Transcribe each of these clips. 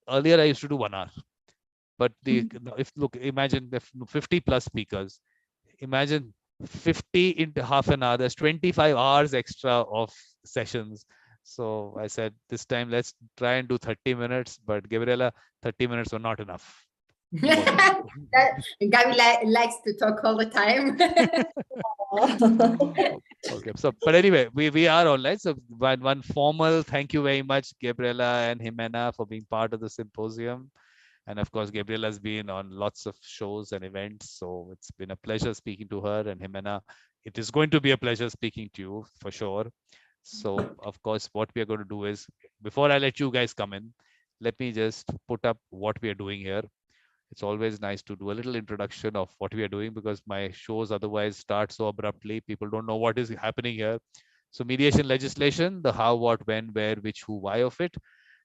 earlier I used to do 1 hour, but if look, imagine if 50 plus speakers, imagine 50 into half an hour, there's 25 hours extra of sessions. So I said, this time let's try and do 30 minutes, but Gabriela, 30 minutes were not enough. Gabi likes to talk all the time. Okay, so but anyway, we are online. So one formal thank you very much, Gabriela and Ximena, for being part of the symposium. And of course, Gabriela has been on lots of shows and events. So it's been a pleasure speaking to her. And Ximena, it is going to be a pleasure speaking to you for sure. So of course, what we are going to do is, before I let you guys come in, let me just put up what we are doing here. It's always nice to do a little introduction of what we are doing, because my shows otherwise start so abruptly. People don't know what is happening here. So mediation legislation, the how, what, when, where, which, who, why of it.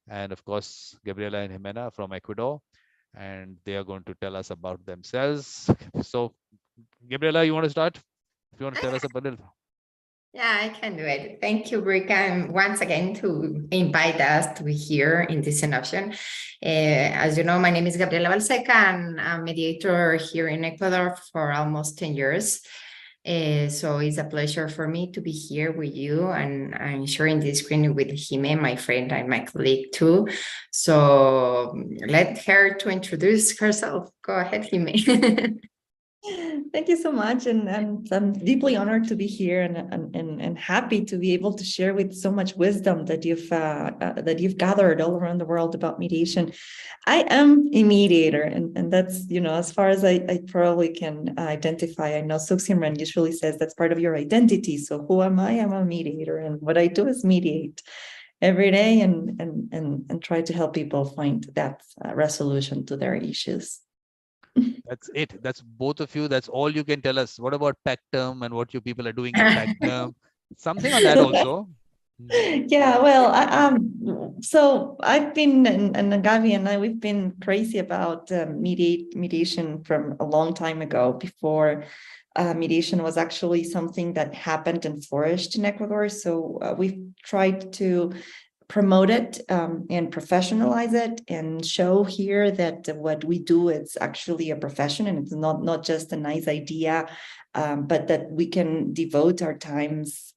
And of course, Gabriela and Ximena from Ecuador, and they are going to tell us about themselves. So Gabriela, you want to start? If you want to tell us about it. Yeah, I can do it. Thank you, Vikram, once again to invite us to be here in this session. As you know, my name is Gabriela Balseca, and I'm a mediator here in Ecuador for almost 10 years. So it's a pleasure for me to be here with you, and I'm sharing this screen with Ximena, my friend and my colleague too. So let her to introduce herself. Go ahead, Ximena. Thank you so much, and I'm deeply honored to be here, and happy to be able to share with so much wisdom that you've gathered all around the world about mediation. I am a mediator, and that's, as far as I probably can identify. I know Suximran usually says that's part of your identity. So who am I? I'm a mediator, and what I do is mediate every day, and try to help people find that resolution to their issues. That's it. That's both of you. That's all you can tell us. What about Pactum and what you people are doing in Pactum? Something on that also. Yeah, well, so I've been, and Gavi and I, we've been crazy about mediation from a long time ago, before mediation was actually something that happened and flourished in Ecuador. So we've tried to promote it and professionalize it, and show here that what we do is actually a profession, and it's not just a nice idea, but that we can devote our times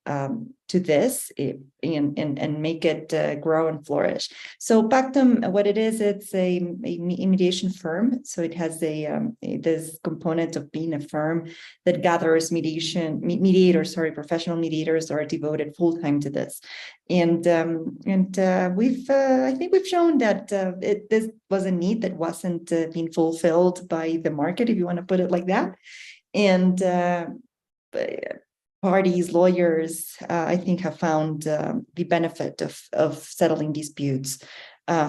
to this and make it grow and flourish. So Pactum, what it is, it's a mediation firm. So it has this component of being a firm that gathers professional mediators are devoted full time to this. And I think we've shown that this was a need that wasn't being fulfilled by the market, if you want to put it like that. And parties, lawyers, I think, have found the benefit of settling disputes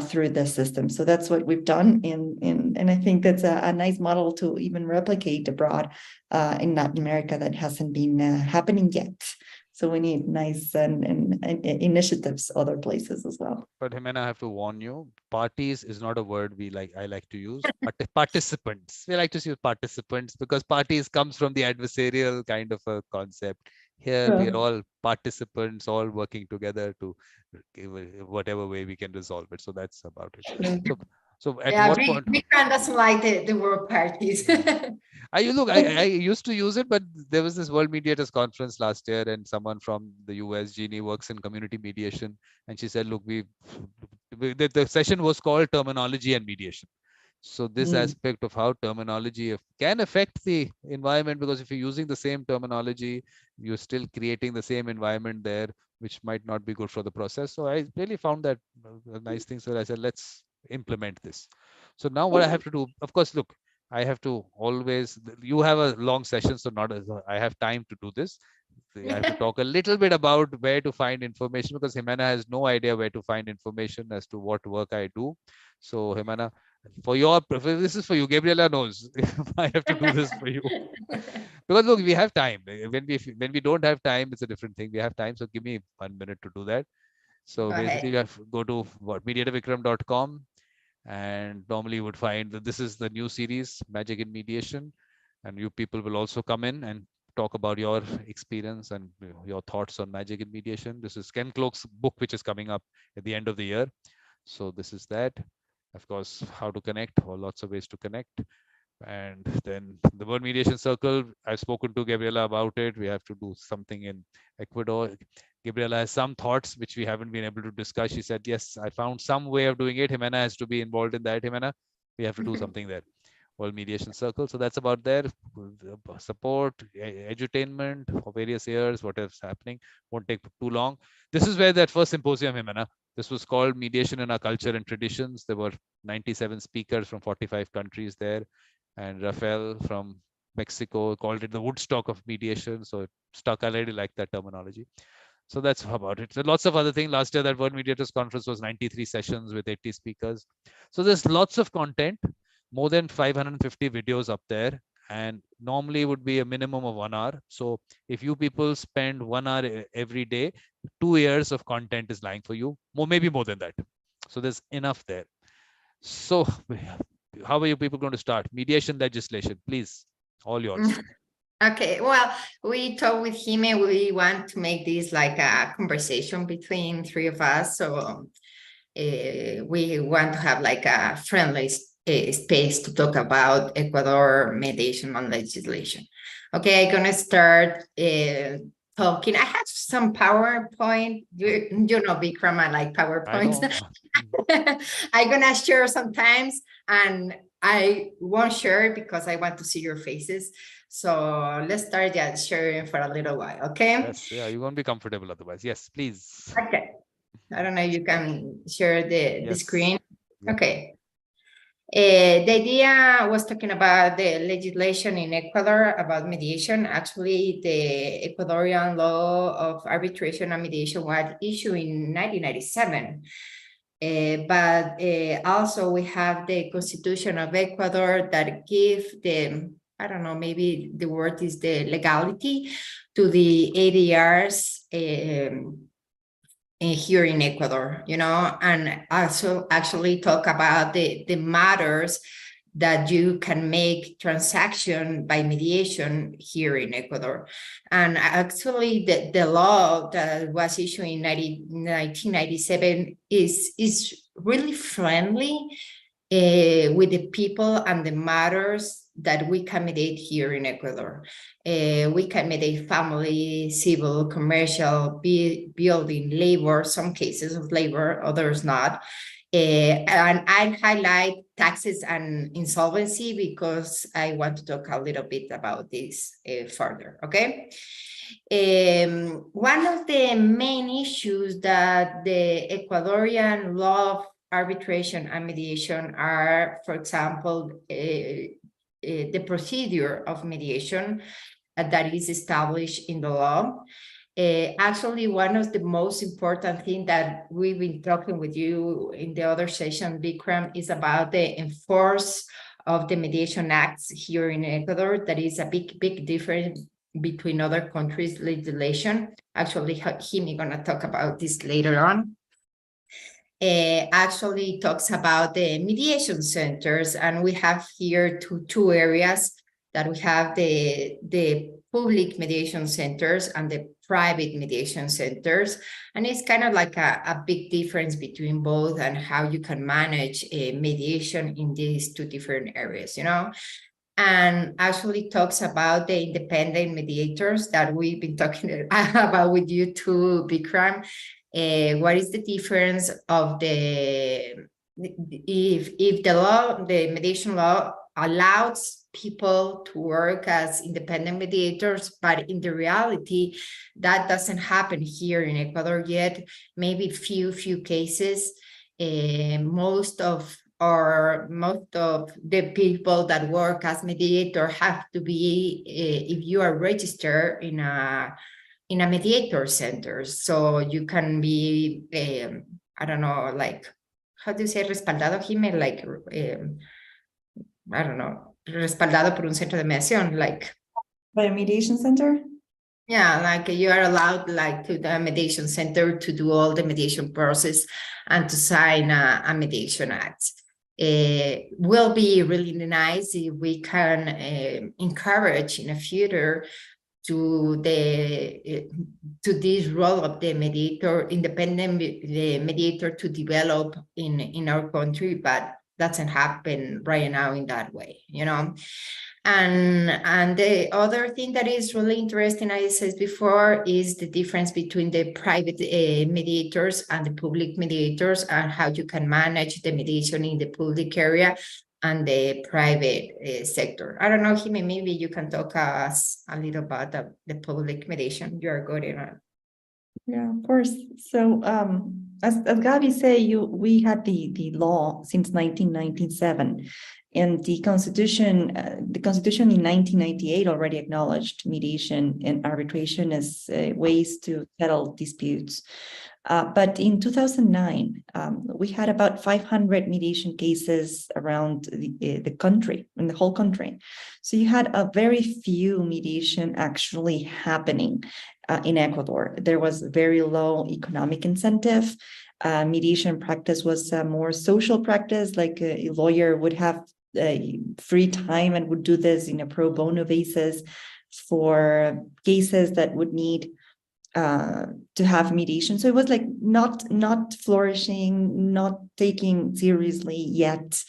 through the system. So that's what we've done, and I think that's a nice model to even replicate abroad in Latin America that hasn't been happening yet. So we need nice and initiatives other places as well. But Ximena, I have to warn you, parties is not a word I like to use. But participants, we like to use participants, because parties comes from the adversarial kind of a concept. Here we are all participants, all working together to whatever way we can resolve it. So that's about it. So at what point? Vikram doesn't like the word parties. I used to use it, but there was this World Mediators Conference last year, and someone from the US, Jeannie, works in community mediation, and she said, look, the session was called Terminology and Mediation. So this aspect of how terminology can affect the environment, because if you're using the same terminology, you're still creating the same environment there, which might not be good for the process. So I really found that a nice thing. So I said, let's implement this. So now what I have to do, of course, look, I have to always, you have a long session, so I have time to do this. I have to talk a little bit about where to find information, because Ximena has no idea where to find information as to what work I do. So Ximena, this is for you. Gabriela knows I have to do this for you. Because look, we have time. When we don't have time, it's a different thing. We have time, so give me 1 minute to do that. So basically, you have to go to mediatorvikram.com. And normally you would find that this is the new series, Magic in Mediation. And you people will also come in and talk about your experience and your thoughts on Magic in Mediation. This is Ken Cloke's book, which is coming up at the end of the year. So this is that. of course, how to connect, or lots of ways to connect. And then the World Mediation Circle, I've spoken to Gabriela about it. We have to do something in Ecuador. Gabriela has some thoughts which we haven't been able to discuss. She said, yes, I found some way of doing it. Ximena has to be involved in that. Ximena, we have to do something there. World Mediation Circle. So that's about there. Support, edutainment for various years, whatever's happening. Won't take too long. This is where that first symposium, Ximena, this was called Mediation in Our Culture and Traditions. There were 97 speakers from 45 countries there. And Rafael from Mexico called it the Woodstock of mediation. So it stuck. I really like that terminology. So that's about it. So lots of other things. Last year, that World Mediators Conference was 93 sessions with 80 speakers. So there's lots of content, more than 550 videos up there. And normally would be a minimum of 1 hour. So if you people spend 1 hour every day, 2 years of content is lying for you, maybe more than that. So there's enough there. So how are you people going to start? Mediation legislation, please, all yours. Okay, well, we talked with him and we want to make this like a conversation between three of us. So we want to have like a friendly space to talk about Ecuador mediation on legislation. Okay, I'm gonna start talking. I have some PowerPoint. You know, Vikram, I like PowerPoints. I'm gonna share sometimes, and I won't share because I want to see your faces. So let's start sharing for a little while, okay? Yes, yeah, you won't be comfortable otherwise. Yes, please. Okay. I don't know, you can share the screen. Yep. Okay. The idea was talking about the legislation in Ecuador about mediation. Actually, the Ecuadorian law of arbitration and mediation was issued in 1997. But also we have the Constitution of Ecuador that give the, I don't know, maybe the word is the legality to the ADRs here in Ecuador, you know, and also actually talk about the matters that you can make transaction by mediation here in Ecuador. And actually the law that was issued in 1997 is really friendly with the people and the matters that we can mediate here in Ecuador. We can mediate family, civil, commercial, building, labor, some cases of labor, others not. And I highlight taxes and insolvency because I want to talk a little bit about this further, okay? One of the main issues that the Ecuadorian law of arbitration and mediation are, for example, the procedure of mediation that is established in the law. Actually, one of the most important things that we've been talking with you in the other session, Vikram, is about the enforce of the mediation acts here in Ecuador. That is a big difference between other countries' legislation. Actually, him is going to talk about this later on. Actually talks about the mediation centers, and we have here two areas that we have the public mediation centers and the private mediation centers, and it's kind of like a big difference between both and how you can manage mediation in these two different areas, you know. And actually talks about the independent mediators that we've been talking about with you too, Vikram. What is the difference of if the law, the mediation law allows people to work as independent mediators, but in the reality, that doesn't happen here in Ecuador yet, maybe few cases. Most of the people that work as mediator have to be, if you are registered in a mediator center, so you can be, I don't know, like, how do you say respaldado, Jimé? Like, I don't know, respaldado por un centro de mediación, like. By a mediation center? Yeah, like you are allowed, like, to the mediation center to do all the mediation process and to sign a mediation act. Will be really nice if we can encourage in the future to this role of the mediator, independent mediator, to develop in our country, but doesn't happen right now in that way, you know. And the other thing that is really interesting, I said before, is the difference between the private mediators and the public mediators, and how you can manage the mediation in the public area and the private sector. I don't know, Jimmy, maybe you can talk us a little about the public mediation. You are good in it. Yeah, of course. So as Gabi said, we had the law since 1997, and the Constitution in 1998 already acknowledged mediation and arbitration as ways to settle disputes. But in 2009, we had about 500 mediation cases around the country, in the whole country. So you had a very few mediation actually happening in Ecuador. There was very low economic incentive. Mediation practice was a more social practice, like a lawyer would have free time and would do this in a pro bono basis for cases that would need to have mediation. So it was like not flourishing, not taking seriously yet.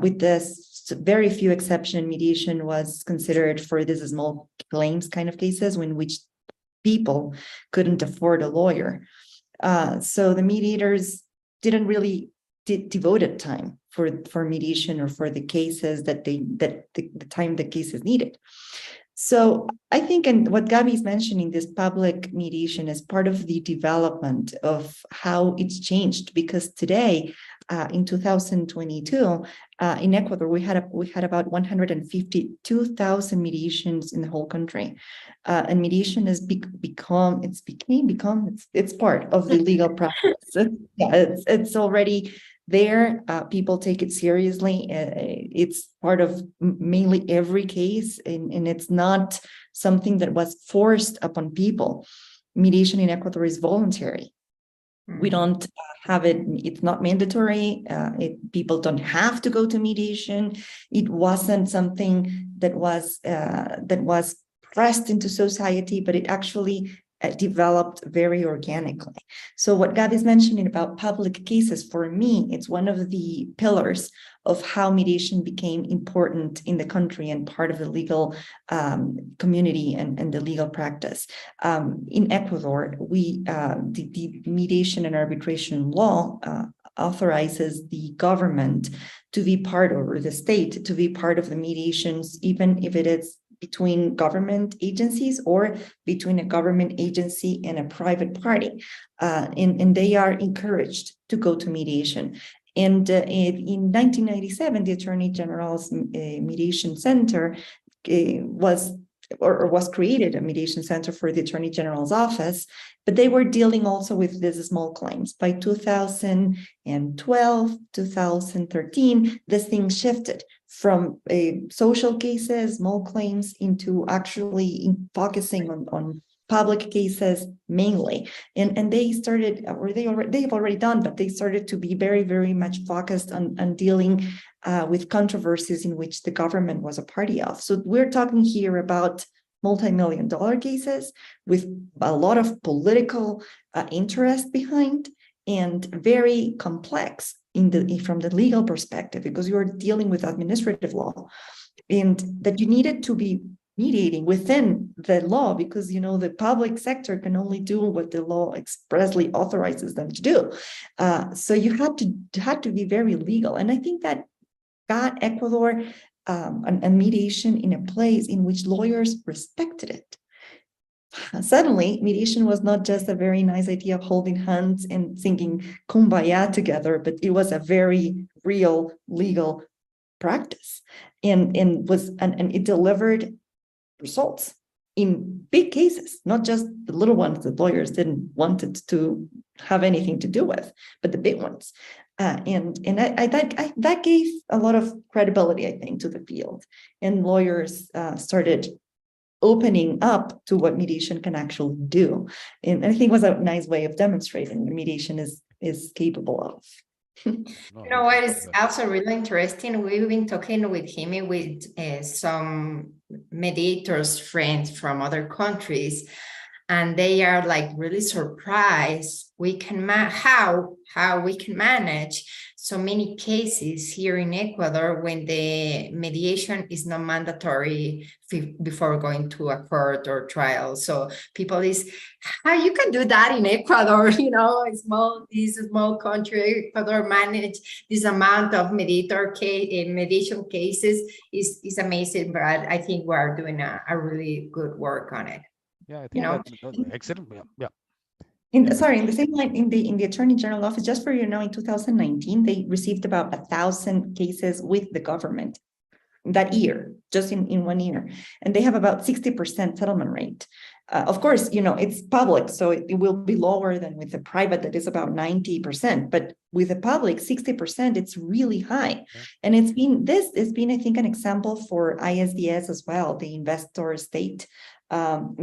With this very few exception, mediation was considered for this small claims kind of cases in which people couldn't afford a lawyer. So the mediators didn't really devoted time for mediation or for the cases that the time the cases needed. So I think, and what Gabi is mentioning, this public mediation is part of the development of how it's changed, because today, in 2022, in Ecuador, we had about 152,000 mediations in the whole country, and mediation has become it's part of the legal practice. It's already there. People take it seriously. It's part of mainly every case, and it's not something that was forced upon people. Mediation in Ecuador is voluntary. We don't have it, it's not mandatory. People don't have to go to mediation. It wasn't something that was pressed into society, but it actually developed very organically. So what Gabi is mentioning about public cases, for me, it's one of the pillars of how mediation became important in the country and part of the legal community and the legal practice. In Ecuador, the mediation and arbitration law authorizes the government to be part, or the state to be part of the mediations, even if it is between government agencies or between a government agency and a private party. And they are encouraged to go to mediation. And in 1997, the Attorney General's Mediation Center was created, a mediation center for the Attorney General's office, but they were dealing also with these small claims. By 2012, 2013, this thing shifted from social cases, small claims, into actually focusing on public cases mainly. And they started, or they've already done, but they started to be very, very much focused on dealing with controversies in which the government was a party of. So we're talking here about multi-million-dollar cases with a lot of political interest behind, and very complex from the legal perspective, because you're dealing with administrative law, and that you needed to be mediating within the law, because the public sector can only do what the law expressly authorizes them to do. So you had to be very legal, and I think that got Ecuador a mediation in a place in which lawyers respected it. Suddenly, mediation was not just a very nice idea of holding hands and singing kumbaya together, but it was a very real legal practice, and it delivered results in big cases, not just the little ones that lawyers didn't want it to have anything to do with, but the big ones. And that gave a lot of credibility, I think, to the field, and lawyers started opening up to what mediation can actually do. And I think it was a nice way of demonstrating what mediation is capable of. What is also really interesting, we've been talking with him with some mediators friends from other countries, and they are like really surprised how we can manage so many cases here in Ecuador when the mediation is not mandatory before going to a court or trial. So people is, how you can do that in Ecuador? You know, this small country, Ecuador manage this amount of mediation cases is amazing. But I think we are doing a really good work on it. Yeah, I You think know, that excellent. Yeah. Sorry, in the same line, in the Attorney General office, just for you know, in 2019, they received about 1,000 cases with the government that year, just in 1 year, and they have about 60% settlement rate. Of course, you know, it's public, so it will be lower than with the private that is about 90%, but with the public, 60%, it's really high. Yeah. And it's been, I think, an example for ISDS as well, the investor state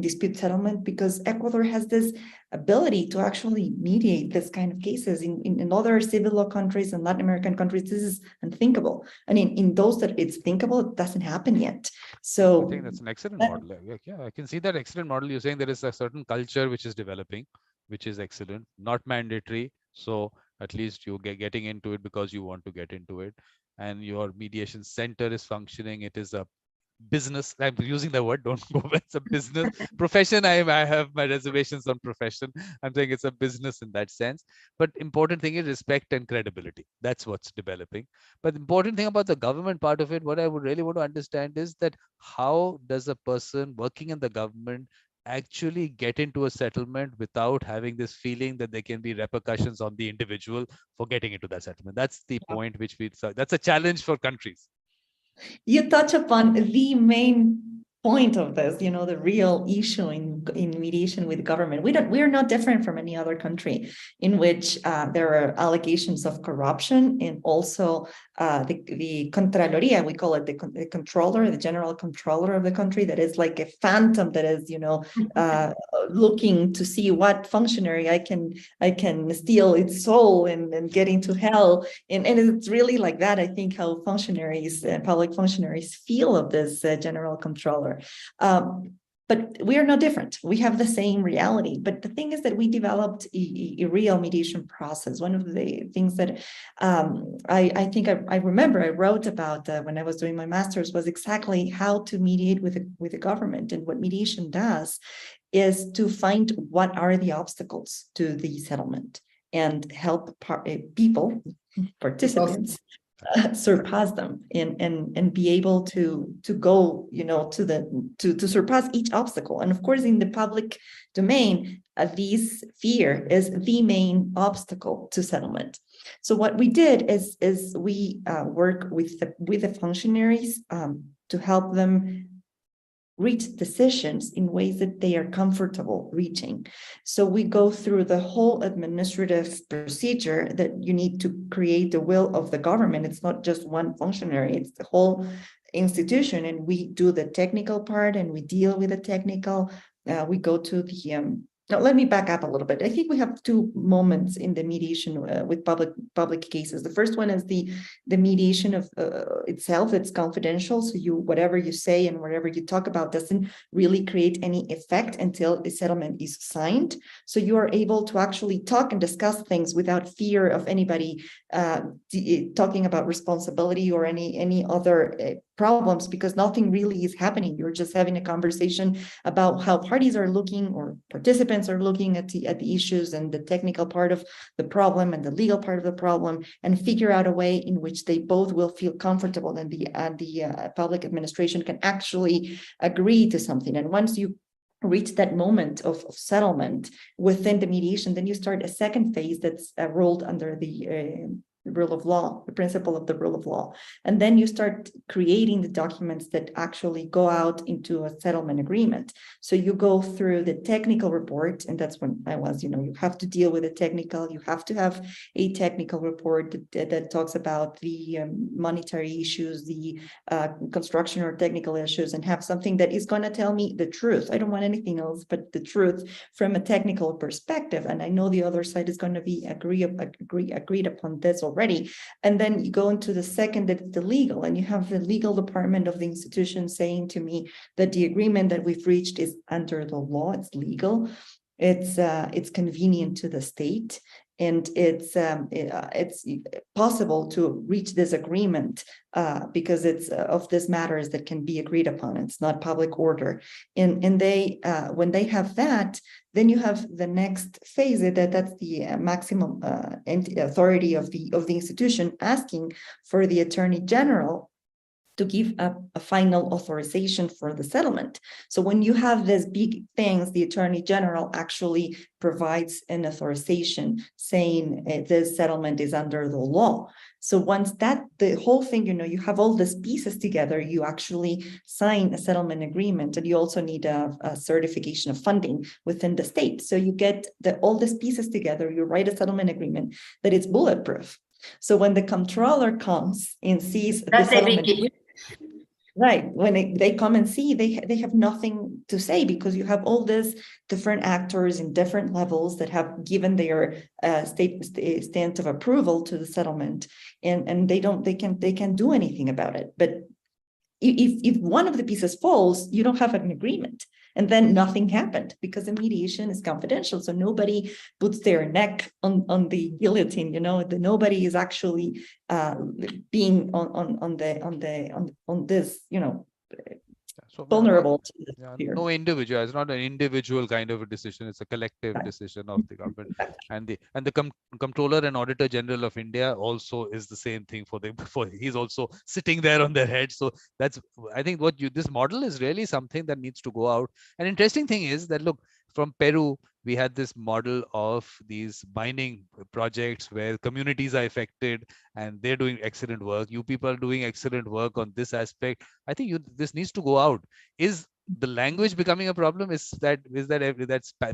dispute settlement, because Ecuador has this ability to actually mediate this kind of cases. In other civil law countries and Latin American countries, this is unthinkable. And in those that it's thinkable, it doesn't happen yet. So I think that's an excellent model. Yeah, I can see that excellent model. You're saying there is a certain culture which is developing, which is excellent, not mandatory. So at least you getting into it because you want to get into it, and your mediation center is functioning. It is a business. I'm using the word, don't go, it's a business profession. I have my reservations on profession. I'm saying it's a business in that sense. But important thing is respect and credibility. That's what's developing. But the important thing about the government part of it, what I would really want to understand is that how does a person working in the government actually get into a settlement without having this feeling that there can be repercussions on the individual for getting into that settlement? That's the point which that's a challenge for countries. you touch upon the main point of this, you know, the real issue in mediation with government. We're not different from any other country in which there are allegations of corruption, and also the Contraloria, we call it the controller, the general controller of the country, that is like a phantom that is, you know, looking to see what functionary I can steal its soul and get into hell. And it's really like that, I think, how functionaries, public functionaries feel of this general controller. But we are no different. We have the same reality. But the thing is that we developed a real mediation process. One of the things that I think I remember I wrote about when I was doing my master's was exactly how to mediate with the government. And what mediation does is to find what are the obstacles to the settlement and help people, participants, surpass them and be able to go, you know, to surpass each obstacle. And of course, in the public domain, this fear is the main obstacle to settlement. So what we did is we work with the functionaries to help them reach decisions in ways that they are comfortable reaching. So we go through the whole administrative procedure that you need to create the will of the government. It's not just one functionary, it's the whole institution. And we do the technical part and we deal with the technical. We go to the now, let me back up a little bit. I think we have two moments in the mediation with public cases. The first one is the mediation of itself. It's confidential, so whatever you say and whatever you talk about doesn't really create any effect until the settlement is signed. So you are able to actually talk and discuss things without fear of anybody talking about responsibility or any other problems, because nothing really is happening. You're just having a conversation about how parties are looking or participants are looking at the issues and the technical part of the problem and the legal part of the problem, and figure out a way in which they both will feel comfortable and the public administration can actually agree to something. And once you reach that moment of settlement within the mediation, then you start a second phase that's ruled under the rule of law, the principle of the rule of law. And then you start creating the documents that actually go out into a settlement agreement. So you go through the technical report, and that's when I was, you have to deal with the technical, you have to have a technical report that talks about the monetary issues, the construction or technical issues, and have something that is going to tell me the truth. I don't want anything else but the truth from a technical perspective. And I know the other side is going to be agreed upon this already. And then you go into the second, that's the legal, and you have the legal department of the institution saying to me that the agreement that we've reached is under the law, it's legal, it's convenient to the state, and it's possible to reach this agreement because it's of these matters that can be agreed upon. It's not public order, and they when they have that, then you have the next phase that's the maximum authority of the institution asking for the Attorney General to give a final authorization for the settlement. So when you have these big things, the Attorney General actually provides an authorization saying this settlement is under the law. So once the whole thing, you have all these pieces together, you actually sign a settlement agreement, and you also need a certification of funding within the state. So you get all these pieces together, you write a settlement agreement that is bulletproof. So when the controller comes and sees the settlement agreement, right, when they come and see, they have nothing to say, because you have all these different actors in different levels that have given their stamp of approval to the settlement, and they can't do anything about it. But if one of the pieces falls, you don't have an agreement, and then nothing happened, because the mediation is confidential. So nobody puts their neck on the guillotine. Nobody is actually being on this, So vulnerable to this fear. no individual. It's not an individual kind of a decision. It's a collective decision of the government, and the Comptroller and Auditor General of India also is the same thing for he's also sitting there on their head. So that's, I think, this model is really something that needs to go out. An interesting thing is that, look, from Peru, we had this model of these mining projects where communities are affected and they're doing excellent work. You people are doing excellent work on this aspect. I think this needs to go out. Is the language becoming a problem? Is that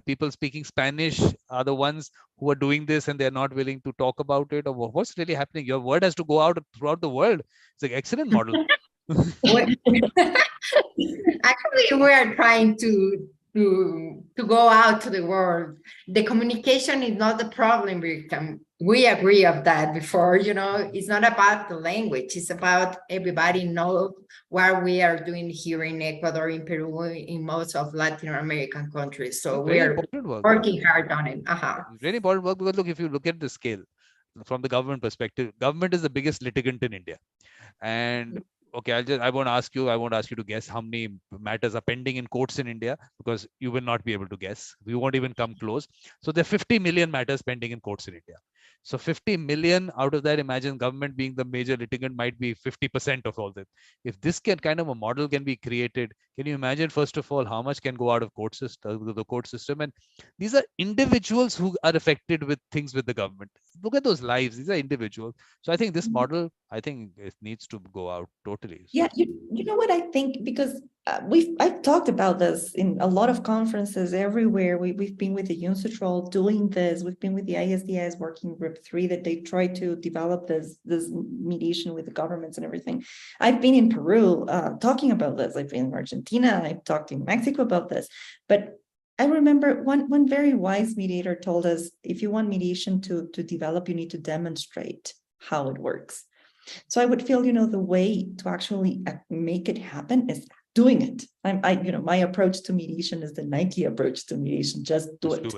people speaking Spanish are the ones who are doing this and they're not willing to talk about it? Or what's really happening? Your word has to go out throughout the world. It's an excellent model. Actually, we are trying to go out to the world. The communication is not the problem, Vikram. We agree of that before, it's not about the language. It's about everybody know what we are doing here in Ecuador, in Peru, in most of Latin American countries. So we are working hard on it. Very important work, because look, if you look at the scale from the government perspective, government is the biggest litigant in India. And okay, I won't ask you to guess how many matters are pending in courts in India, because you will not be able to guess. We won't even come close. So there are 50 million matters pending in courts in India. So 50 million out of that, imagine government being the major litigant might be 50% of all that. If this kind of a model can be created, can you imagine, first of all, how much can go out of the court system? And these are individuals who are affected with things with the government. Look at those lives. These are individuals. So I think this model, it needs to go out totally. Yeah, you know what I think, because I've talked about this in a lot of conferences everywhere. We've been with the UNCITRAL doing this. We've been with the ISDS working group 3 that they try to develop this mediation with the governments and everything. I've been in Peru talking about this. I've been in Argentina. I've talked in Mexico about this. But I remember one very wise mediator told us, if you want mediation to develop, you need to demonstrate how it works. So I would feel, the way to actually make it happen is doing it. My approach to mediation is the Nike approach to mediation. Just do it.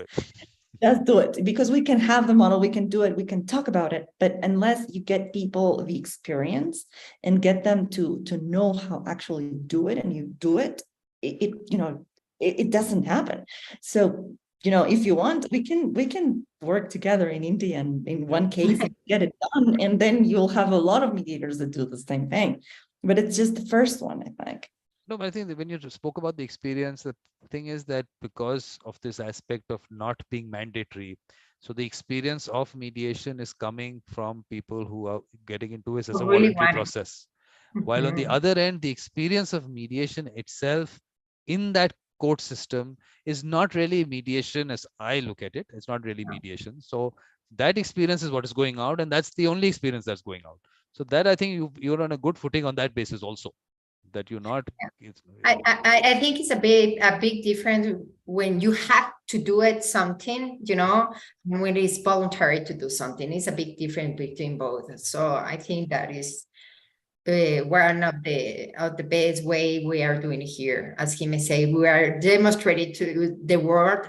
Just do it, because we can have the model, we can do it, we can talk about it, but unless you get people the experience and get them to know how actually do it, and you do it, it doesn't happen. So, if you want, we can work together in India and in one case and get it done, and then you'll have a lot of mediators that do the same thing. But it's just the first one, I think. No, but I think that when you spoke about the experience, the thing is that because of this aspect of not being mandatory, so the experience of mediation is coming from people who are getting into it as a voluntary process. While on the other end, the experience of mediation itself in that court system is not really mediation as I look at it. It's not really mediation. So that experience is what is going out, and that's the only experience that's going out. So that, I think you're on a good footing on that basis also. That you're not. I think it's a big difference when you have to do it something, when it's voluntary to do something. It's a big difference between both. So I think that is one of the best way we are doing it here. As he may say, we are demonstrating to the world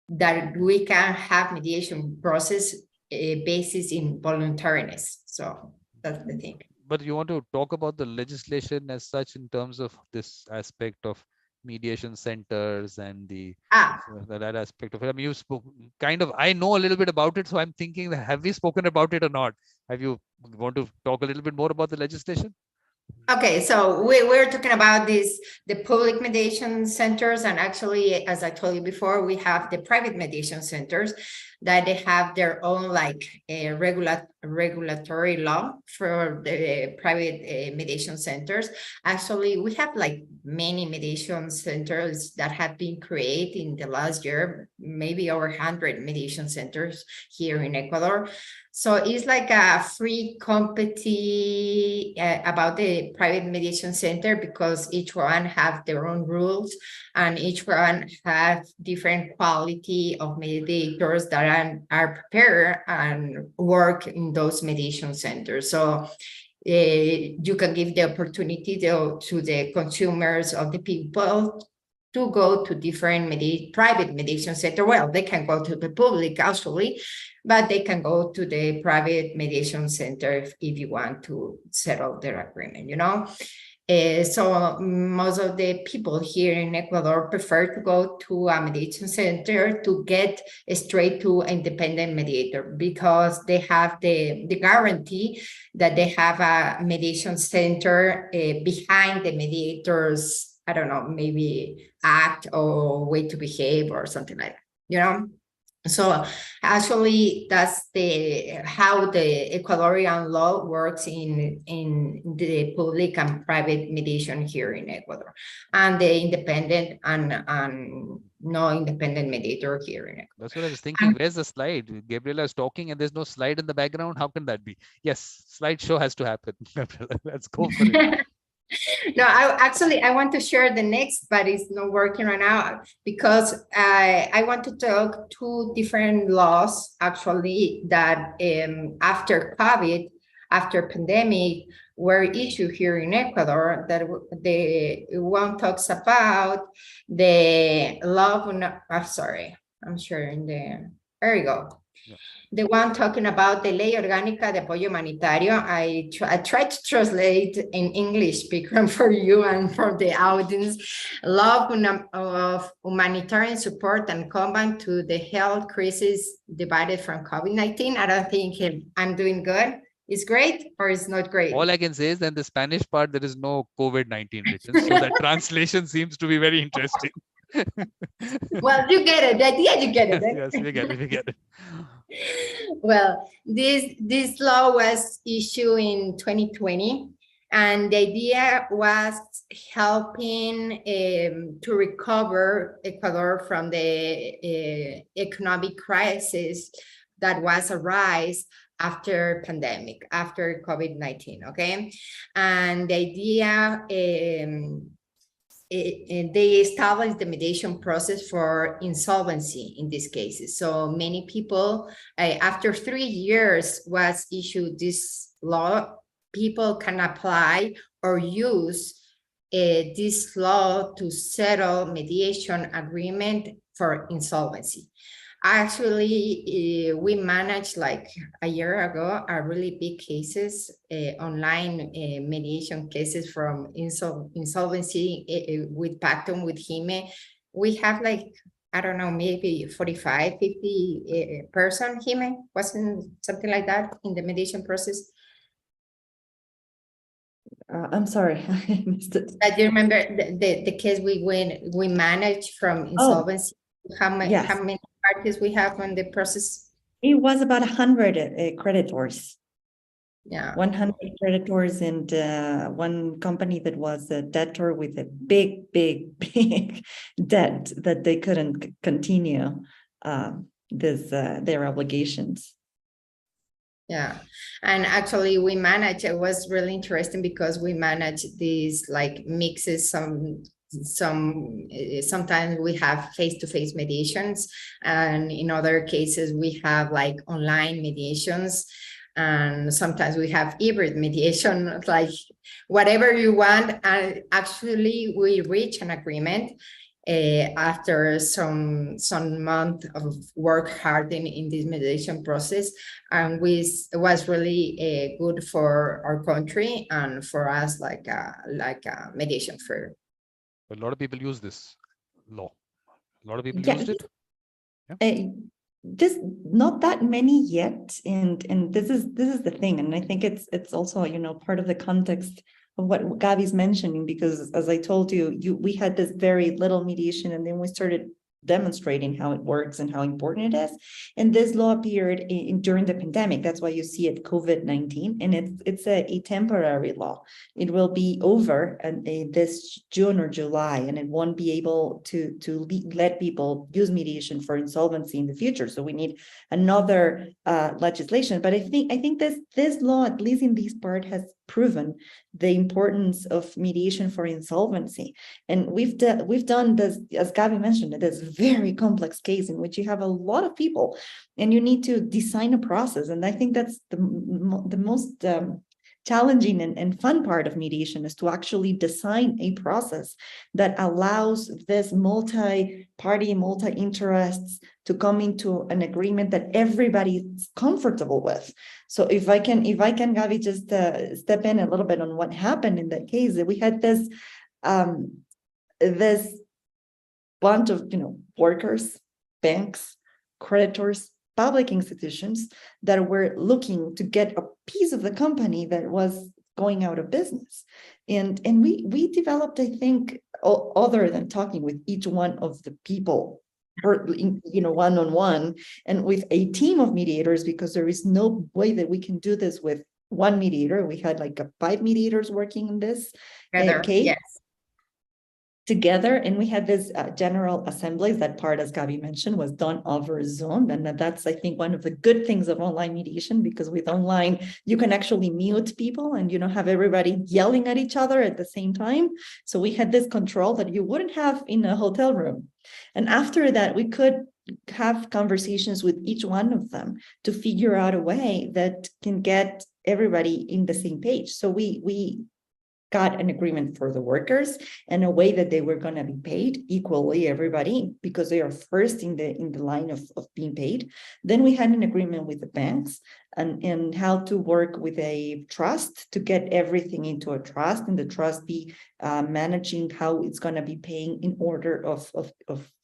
that we can have mediation process basis in voluntariness. So that's the thing. But you want to talk about the legislation as such in terms of this aspect of mediation centers and that aspect of it. I mean, you spoke kind of, I know a little bit about it, so I'm thinking, have we spoken about it or not? Have you want to talk a little bit more about the legislation? Okay, so we're talking about the public mediation centers, and actually, as I told you before, we have the private mediation centers that they have their own like regulatory law for the private mediation centers. Actually, we have like many mediation centers that have been created in the last year, maybe over 100 mediation centers here in Ecuador. So it's like a free competition about the private mediation center, because each one have their own rules and each one have different quality of mediators that are prepared and work in those mediation centers. So you can give the opportunity to the consumers of the people to go to different private mediation center. Well, they can go to the public actually, but they can go to the private mediation center if you want to settle their agreement, you know. So most of the people here in Ecuador prefer to go to a mediation center to get straight to independent mediator, because they have the guarantee that they have a mediation center behind the mediator's, I don't know, maybe act or way to behave or something like that, you know. So actually, that's how the Ecuadorian law works in the public and private mediation here in Ecuador, and the independent and no independent mediator here in Ecuador. That's what I was thinking. Where's the slide? Gabriela is talking and there's no slide in the background. How can that be? Yes, slideshow has to happen. Let's go for it. No, I want to share the next, but it's not working right now, because I want to talk two different laws actually that after COVID, after pandemic, were issued here in Ecuador. That the one talks about the law of, sorry, I'm sharing there you go. Yeah. The one talking about the Ley Orgánica de Apoyo Humanitario. I tried to translate in English, Vikram, for you and for the audience. Law of humanitarian support and combat to the health crisis divided from COVID-19. I don't think I'm doing good. It's great or it's not great? All I can say is that in the Spanish part, there is no COVID-19 written. So that translation seems to be very interesting. Well, you get it. The idea, you get it. Yes, we get it. We get it. Well, this law was issued in 2020, and the idea was helping to recover Ecuador from the economic crisis that was arise after pandemic, after COVID-19, okay? And the idea, they established the mediation process for insolvency in these cases. So many people, after 3 years was issued this law, people can apply or use this law to settle mediation agreement for insolvency. Actually, we managed like a year ago a really big cases, online mediation cases from insolvency with Pactum, with Hime. We have like, I don't know, maybe 45, 50 person, Hime, wasn't something like that in the mediation process? I'm sorry, I missed it. Do you remember the case we managed from insolvency? Oh, how many parties we have on the process? It was about 100 creditors. Yeah, 100 creditors, and one company that was a debtor with a big debt that they couldn't continue their obligations. Yeah, and actually we managed, it was really interesting because we managed these like mixes, sometimes we have face-to-face mediations, and in other cases we have like online mediations, and sometimes we have hybrid mediation, like whatever you want. And actually we reach an agreement after some month of work hard in this mediation process, and was really good for our country and for us, like a mediation firm. A lot of people use this law. A lot of people Yeah, used it. just not that many yet, and this is the thing, and I think it's also, you know, part of the context of what Gabi's mentioning, because as I told you, we had this very little mediation, and then we started demonstrating how it works and how important it is. And this law appeared during the pandemic. That's why you see it COVID-19, and it's a temporary law. It will be over this June or July, and it won't be able to let people use mediation for insolvency in the future. So we need another legislation. But I think this law, at least in this part, has proven the importance of mediation for insolvency. And we've done this, as Gabi mentioned, it is a very complex case in which you have a lot of people and you need to design a process. And I think that's the most challenging and fun part of mediation, is to actually design a process that allows this multi-party, multi-interests to come into an agreement that everybody's comfortable with. So if I can, Gabi, just step in a little bit on what happened in that case. We had this bunch of, you know, workers, banks, creditors, public institutions that were looking to get a piece of the company that was going out of business. And we developed, I think, other than talking with each one of the people, you know, one-on-one, and with a team of mediators, because there is no way that we can do this with one mediator. We had like 5 mediators working in this case. Yes. Together, and we had this general assemblies. That part, as Gabi mentioned, was done over Zoom, and that's, I think, one of the good things of online mediation, because with online you can actually mute people and you don't have everybody yelling at each other at the same time. So we had this control that you wouldn't have in a hotel room. And after that, we could have conversations with each one of them to figure out a way that can get everybody in the same page. So we got an agreement for the workers and a way that they were going to be paid equally, everybody, because they are first in the line of being paid. Then we had an agreement with the banks and how to work with a trust to get everything into a trust, and the trust be managing how it's going to be paying in order of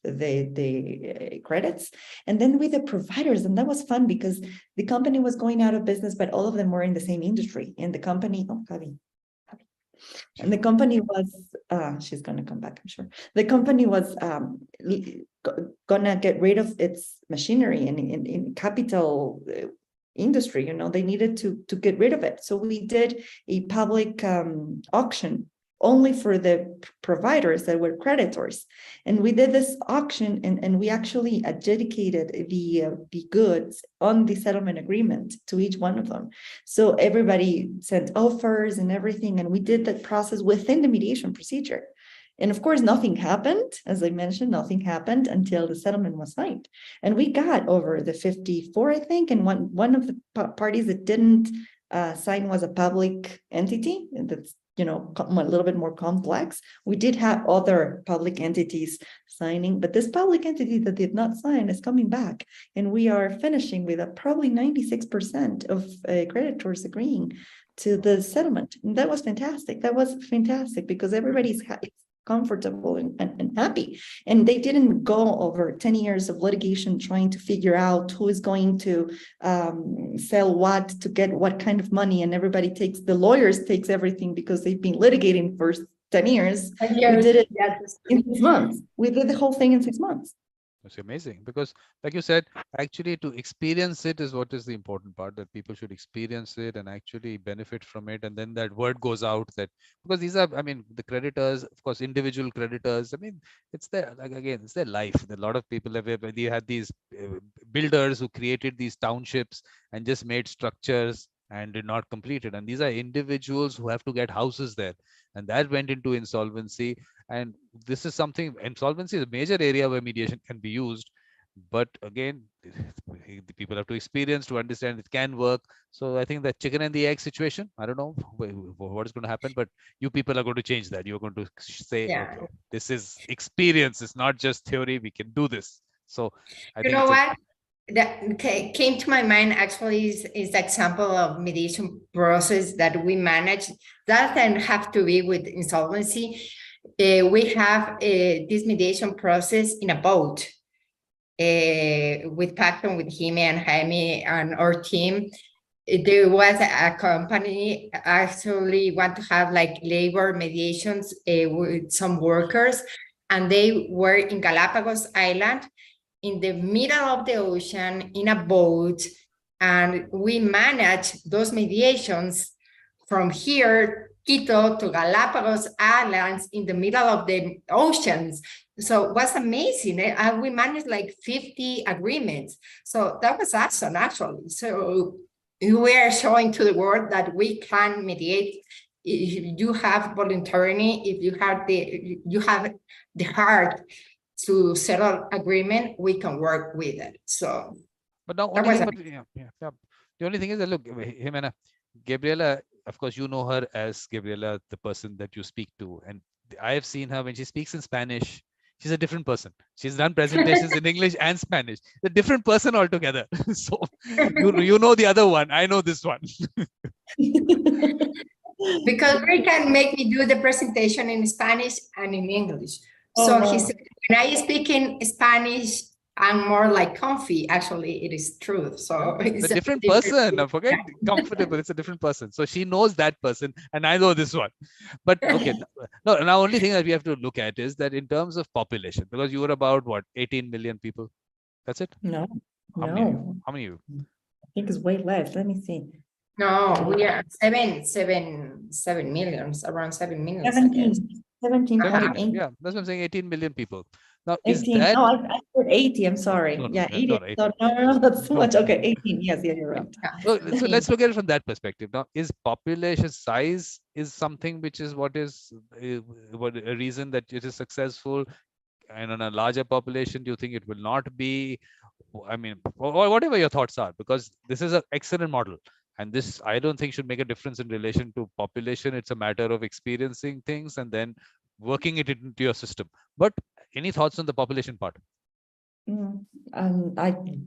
the credits. And then with the providers, and that was fun because the company was going out of business, but all of them were in the same industry. And the company, and the company was, she's going to come back, I'm sure. The company was gonna get rid of its machinery in capital industry. You know, they needed to get rid of it. So we did a public auction only for the providers that were creditors. And we did this auction, and we actually adjudicated the goods on the settlement agreement to each one of them. So everybody sent offers and everything, and we did that process within the mediation procedure. And of course, nothing happened. As I mentioned, nothing happened until the settlement was signed. And we got over the 54, I think, and one of the parties that didn't sign was a public entity that's, you know, a little bit more complex. We did have other public entities signing, but this public entity that did not sign is coming back, and we are finishing with probably 96% of creditors agreeing to the settlement. And that was fantastic. That was fantastic because everybody's comfortable and happy. And they didn't go over 10 years of litigation trying to figure out who is going to sell what to get what kind of money. And everybody the lawyers takes everything because they've been litigating for 10 years. We did it in 6 months. We did the whole thing in 6 months. It's amazing because, like you said, actually to experience it is what is the important part, that people should experience it and actually benefit from it. And then that word goes out, that because these are, I mean, the creditors, of course, individual creditors, I mean, it's their, like, again, it's their life. A lot of people they had these builders who created these townships and just made structures and did not complete it. And these are individuals who have to get houses there. And that went into insolvency. And this is something, insolvency is a major area where mediation can be used. But again, the people have to experience to understand it can work. So I think that chicken and the egg situation, I don't know what is going to happen, but you people are going to change that. You're going to say, Yeah. okay, this is experience. It's not just theory. We can do this. So I You think know it's a what? That came to my mind actually is the example of mediation process that we manage. Doesn't have to be with insolvency. We have this mediation process in a boat with Pacton, with Jime and Jaime and our team. There was a company actually want to have like labor mediations with some workers, and they were in Galapagos Island in the middle of the ocean in a boat, and we manage those mediations from here, Quito, to Galapagos Islands in the middle of the oceans. So it was amazing. And we managed like 50 agreements. So that was awesome, actually. So we are showing to the world that we can mediate if you have voluntarily, if you have the heart to settle agreement, we can work with it. So but now that only was thing, but yeah. The only thing is that look, Ximena, Gabriela, of course, you know her as Gabriela, the person that you speak to, and I have seen her when she speaks in Spanish. She's a different person. She's done presentations in English and Spanish. A different person altogether. So you know the other one. I know this one. because Ray can make me do the presentation in Spanish and in English. Oh, So wow. he said, when I speak in Spanish, I'm more like comfy. Actually, it is true. So It's it's a different person. I forget comfortable. It's a different person. So she knows that person, and I know this one. But okay, no. Now only thing that we have to look at is that in terms of population, because you were about what 18 million people. That's it. No, How many? no. How many? I think it's way less. Let me see. No, we are 7 millions, around 7 millions, I guess. 17, 17, yeah, that's what I'm saying. 18 million people. Now, is 18. that? No, I heard 80. I'm sorry. No, no, Yeah, no, 80. no, 18. No, that's too No. much. Okay, 18. Yes, yeah, you're right. So let's look at it from that perspective. Now, is population size is something which is what a reason that it is successful, and on a larger population, do you think it will not be? I mean, or whatever your thoughts are, because this is an excellent model, and this I don't think should make a difference in relation to population. It's a matter of experiencing things and then working it into your system. But any thoughts on the population part?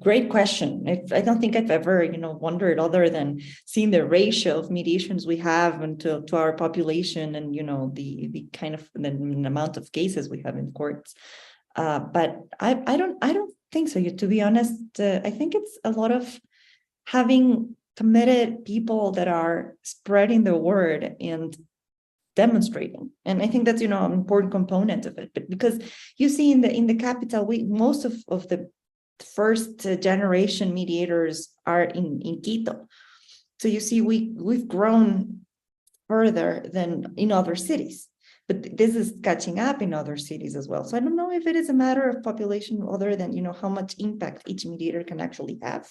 Great question. I don't think I've ever, wondered other than seeing the ratio of mediations we have and to our population, and the kind of the amount of cases we have in courts. But I don't think so. To be honest, I think it's a lot of having committed people that are spreading the word and demonstrating. And I think that's an important component of it. But because you see in the capital, most of the first generation mediators are in Quito. So you see we've grown further than in other cities, but this is catching up in other cities as well. So I don't know if it is a matter of population other than how much impact each mediator can actually have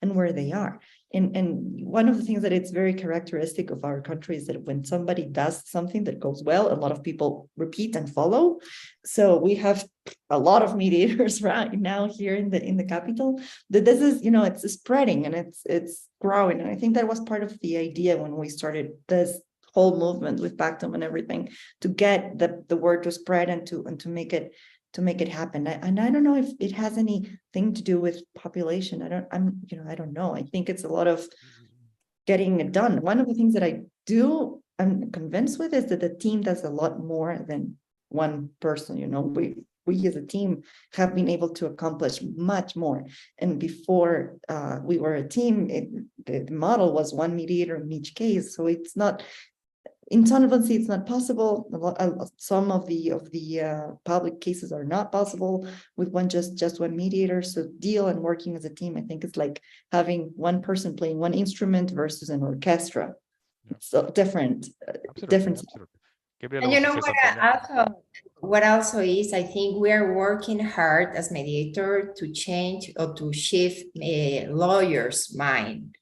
and where they are. And one of the things that it's very characteristic of our country is that when somebody does something that goes well, a lot of people repeat and follow. So we have a lot of mediators right now here in the capital. That this is, it's spreading and it's growing. And I think that was part of the idea when we started this whole movement with Pactum and everything, to get the word to spread and to make it happen. And I don't know if it has anything to do with population. I don't know. I think it's a lot of getting it done. One of the things that I'm convinced with is that the team does a lot more than one person. We as a team have been able to accomplish much more. And before we were a team, the model was one mediator in each case. So it's not. Insolvency, it's not possible. Some of the public cases are not possible with just one mediator. So deal and working as a team, I think it's like having one person playing one instrument versus an orchestra. Yeah. So different. Absolutely. Gabriela, and what also is, I think we are working hard as mediator to change or to shift a lawyer's mind.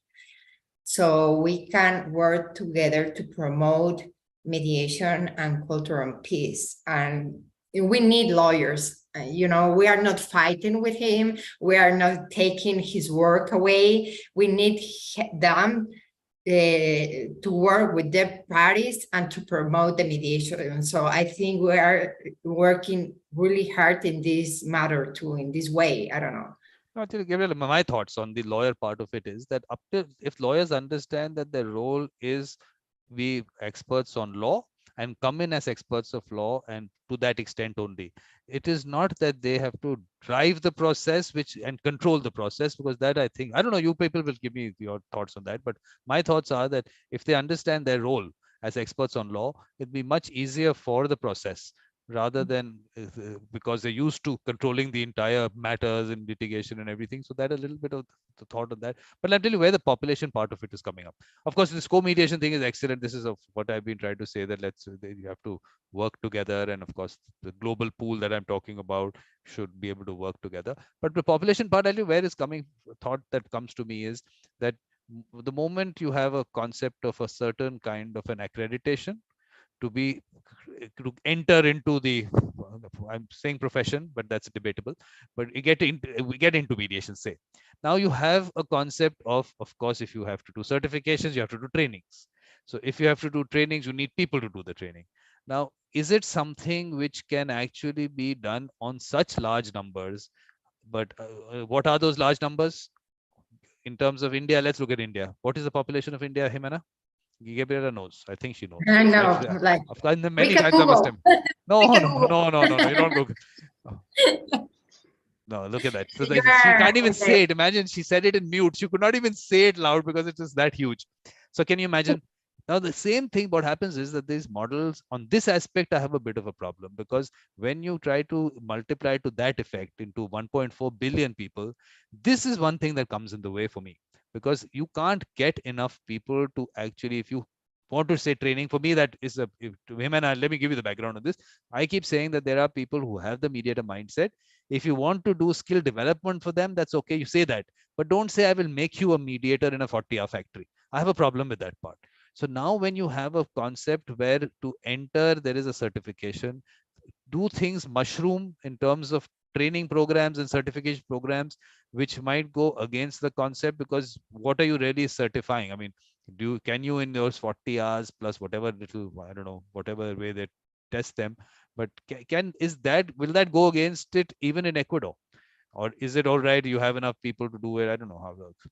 So we can work together to promote mediation and cultural peace. And we need lawyers we are not fighting with him. We are not taking his work away. We need them to work with the parties and to promote the mediation. And so I think we are working really hard in this matter too, in this way. I don't know. No, actually, Gabriel, my thoughts on the lawyer part of it is that if lawyers understand that their role is be experts on law and come in as experts of law, and to that extent only, it is not that they have to drive the process and control the process, because that, I think, I don't know, you people will give me your thoughts on that, but my thoughts are that if they understand their role as experts on law, it'd be much easier for the process, rather than because they're used to controlling the entire matters in litigation and everything. So that a little bit of the thought on that. But I'll tell you where the population part of it is coming up. Of course, this co-mediation thing is excellent. This is of what I've been trying to say, that you have to work together, and of course the global pool that I'm talking about should be able to work together. But the population part, I'll tell you where is coming. Thought that comes to me is that the moment you have a concept of a certain kind of an accreditation to be to enter into the, I'm saying profession, but that's debatable, but we get into mediation, say. Now you have a concept of course, if you have to do certifications, you have to do trainings. So if you have to do trainings, you need people to do the training. Now, is it something which can actually be done on such large numbers? But what are those large numbers in terms of India? Let's look at India. What is the population of India, Ximena? Gabriela knows. I think she knows. I know, Right? like Of course, we many can times I must Google. have. We No, can no, Google. no, no, no, no. You don't look. Oh, no, look at that. So she You're can't even okay. say it. Imagine she said it in mute. She could not even say it loud because it is that huge. So can you imagine? Now, the same thing, what happens is that these models on this aspect, I have a bit of a problem, because when you try to multiply to that effect into 1.4 billion people, this is one thing that comes in the way for me, because you can't get enough people to actually, if you want to say training, for me, that is to him. And let me give you the background on this. I keep saying that there are people who have the mediator mindset. If you want to do skill development for them, that's okay. You say that, but don't say, I will make you a mediator in a 40-hour factory. I have a problem with that part. So now when you have a concept where to enter, there is a certification, do things mushroom in terms of training programs and certification programs, which might go against the concept, because what are you really certifying? I mean, can you in those 40 hours plus whatever little, I don't know, whatever way they test them, but will that go against it even in Ecuador? Or is it all right, you have enough people to do it? I don't know how it works.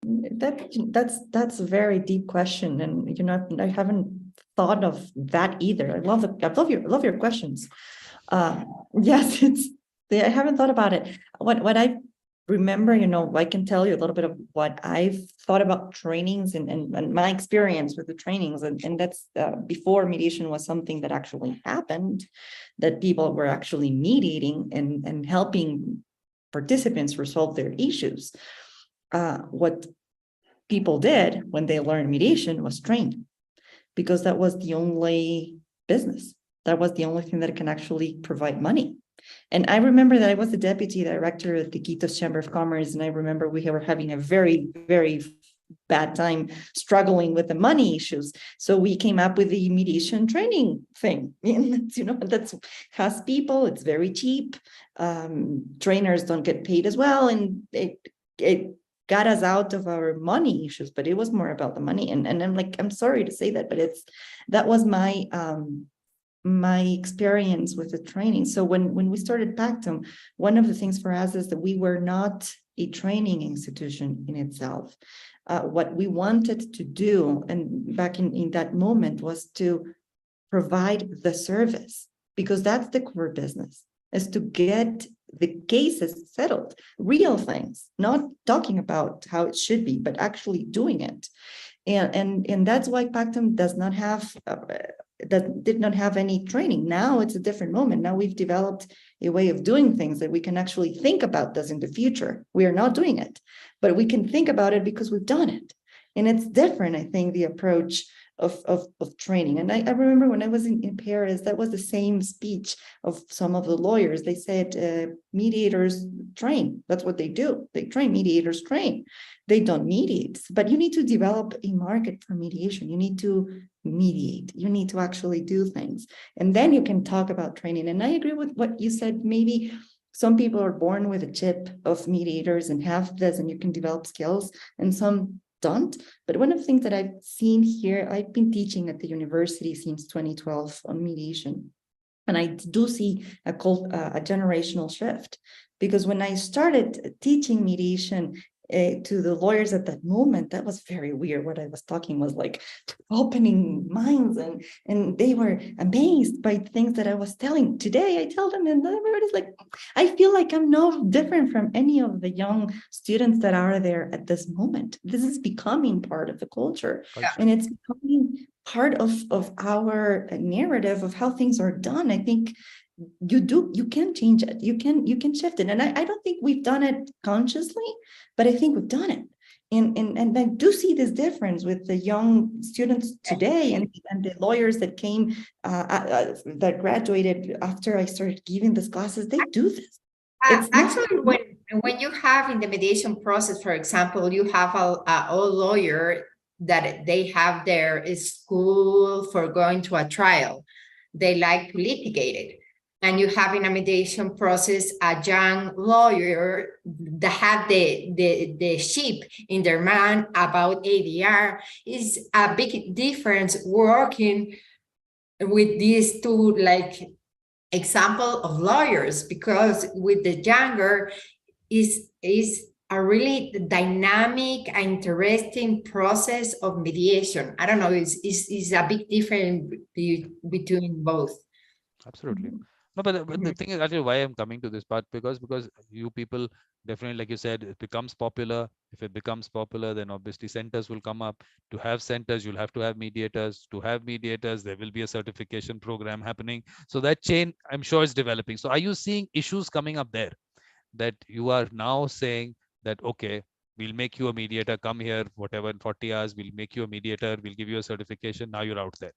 That's a very deep question, and I haven't thought of that either. I love your questions. Yes, I haven't thought about it. What I remember, I can tell you a little bit of what I've thought about trainings and my experience with the trainings, and that's before mediation was something that actually happened, that people were actually mediating and helping participants resolve their issues. What people did when they learned mediation was train, because that was the only business. That was the only thing that can actually provide money. And I remember that I was the deputy director at the Iquitos Chamber of Commerce, and I remember we were having a very, very bad time struggling with the money issues. So we came up with the mediation training thing. And that's has people, it's very cheap. Trainers don't get paid as well. And it got us out of our money issues, but it was more about the money. And I'm like, I'm sorry to say that, but that was my my experience with the training. So when we started Pactum, one of the things for us is that we were not a training institution in itself. What we wanted to do, and back in that moment, was to provide the service, because that's the core business, is to get the cases settled, real things, not talking about how it should be, but actually doing it. And that's why Pactum does not have that did not have any training. Now it's a different moment. Now we've developed a way of doing things that we can actually think about this in the future. We are not doing it, but we can think about it because we've done it. And it's different, I think, the approach of training. And I remember when I was in Paris, that was the same speech of some of the lawyers. They said, mediators train. That's what they do. They train. Mediators train. They don't mediate, but you need to develop a market for mediation. You need to mediate. You need to actually do things. And then you can talk about training. And I agree with what you said. Maybe some people are born with a chip of mediators and have this, and you can develop skills, and some don't. But one of the things that I've seen here, I've been teaching at the university since 2012 on mediation. And I do see a generational shift, because when I started teaching mediation to the lawyers at that moment, that was very weird. What I was talking was like opening minds, and they were amazed by things that I was telling. Today I tell them, and everybody's like, I feel like I'm no different from any of the young students that are there at this moment. This is becoming part of the culture. And it's becoming part of our narrative of how things are done. I think you can change it, you can shift it. And I don't think we've done it consciously, but I think we've done it. And I do see this difference with the young students today and the lawyers that came that graduated after I started giving these classes. They do this. Actually, when you have in the mediation process, for example, you have a lawyer that they have their school for going to a trial. They like to litigate it. And you have in a mediation process a young lawyer that have the ship in their mind about ADR. Is a big difference working with these two like example of lawyers, because with the younger is a really dynamic and interesting process of mediation. I don't know, it's a big difference between both. Absolutely. No, but the thing is actually why I'm coming to this part, because you people definitely, like you said, it becomes popular. If it becomes popular, then obviously centers will come up. To have centers, you'll have to have mediators. To have mediators, there will be a certification program happening. So that chain, I'm sure, is developing. So are you seeing issues coming up there, that you are now saying that, okay, we'll make you a mediator, come here, whatever, in 40 hours, we'll make you a mediator, we'll give you a certification, now you're out there.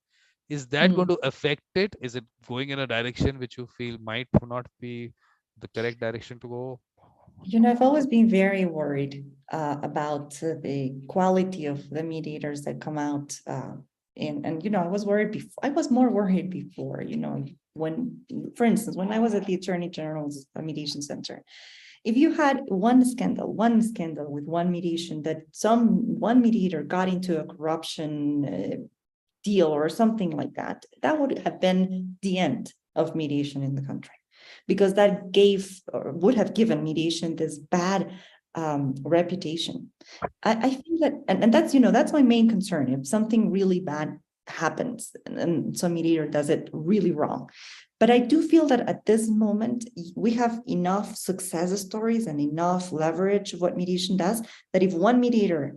Is that going to affect it? Is it going in a direction which you feel might not be the correct direction to go? You know, I've always been very worried about the quality of the mediators that come out. And, you know, I was worried before. I was more worried before, you know, when, for instance, when I was at the Attorney General's Mediation Center, if you had one scandal with one mediation, that one mediator got into a corruption deal or something like that, that would have been the end of mediation in the country, because that gave or would have given mediation this bad reputation. I think that, and that's, you know, that's my main concern. If something really bad happens and some mediator does it really wrong. But I do feel that at this moment, we have enough success stories and enough leverage of what mediation does, that if one mediator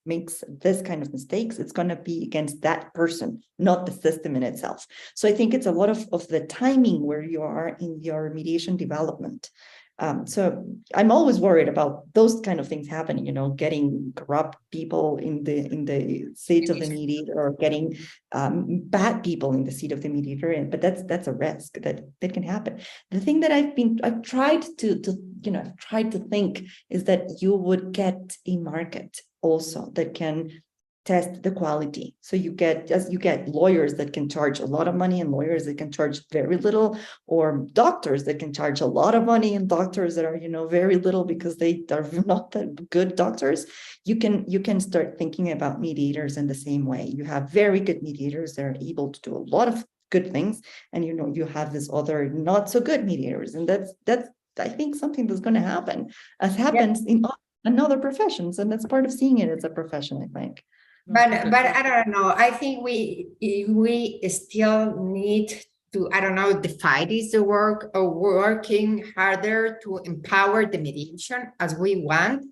makes this kind of mistakes, it's going to be against that person, not the system in itself. So I think it's a lot of the timing where you are in your mediation development. So I'm always worried about those kind of things happening, you know, getting corrupt people in the seat of the mediator, or getting bad people in the seat of the mediator. But that's a risk that can happen. The thing that I've tried to think is that you would get a market also that can test the quality. So you get lawyers that can charge a lot of money and lawyers that can charge very little, or doctors that can charge a lot of money and doctors that are, you know, very little because they are not that good doctors. You can start thinking about mediators in the same way. You have very good mediators that are able to do a lot of good things, and, you know, you have this other not so good mediators, and that's I think something that's going to happen, as happens in other professions, and that's part of seeing it as a profession, I think. But I don't know. I think we still need to, I don't know, define is the work or working harder to empower the mediation as we want,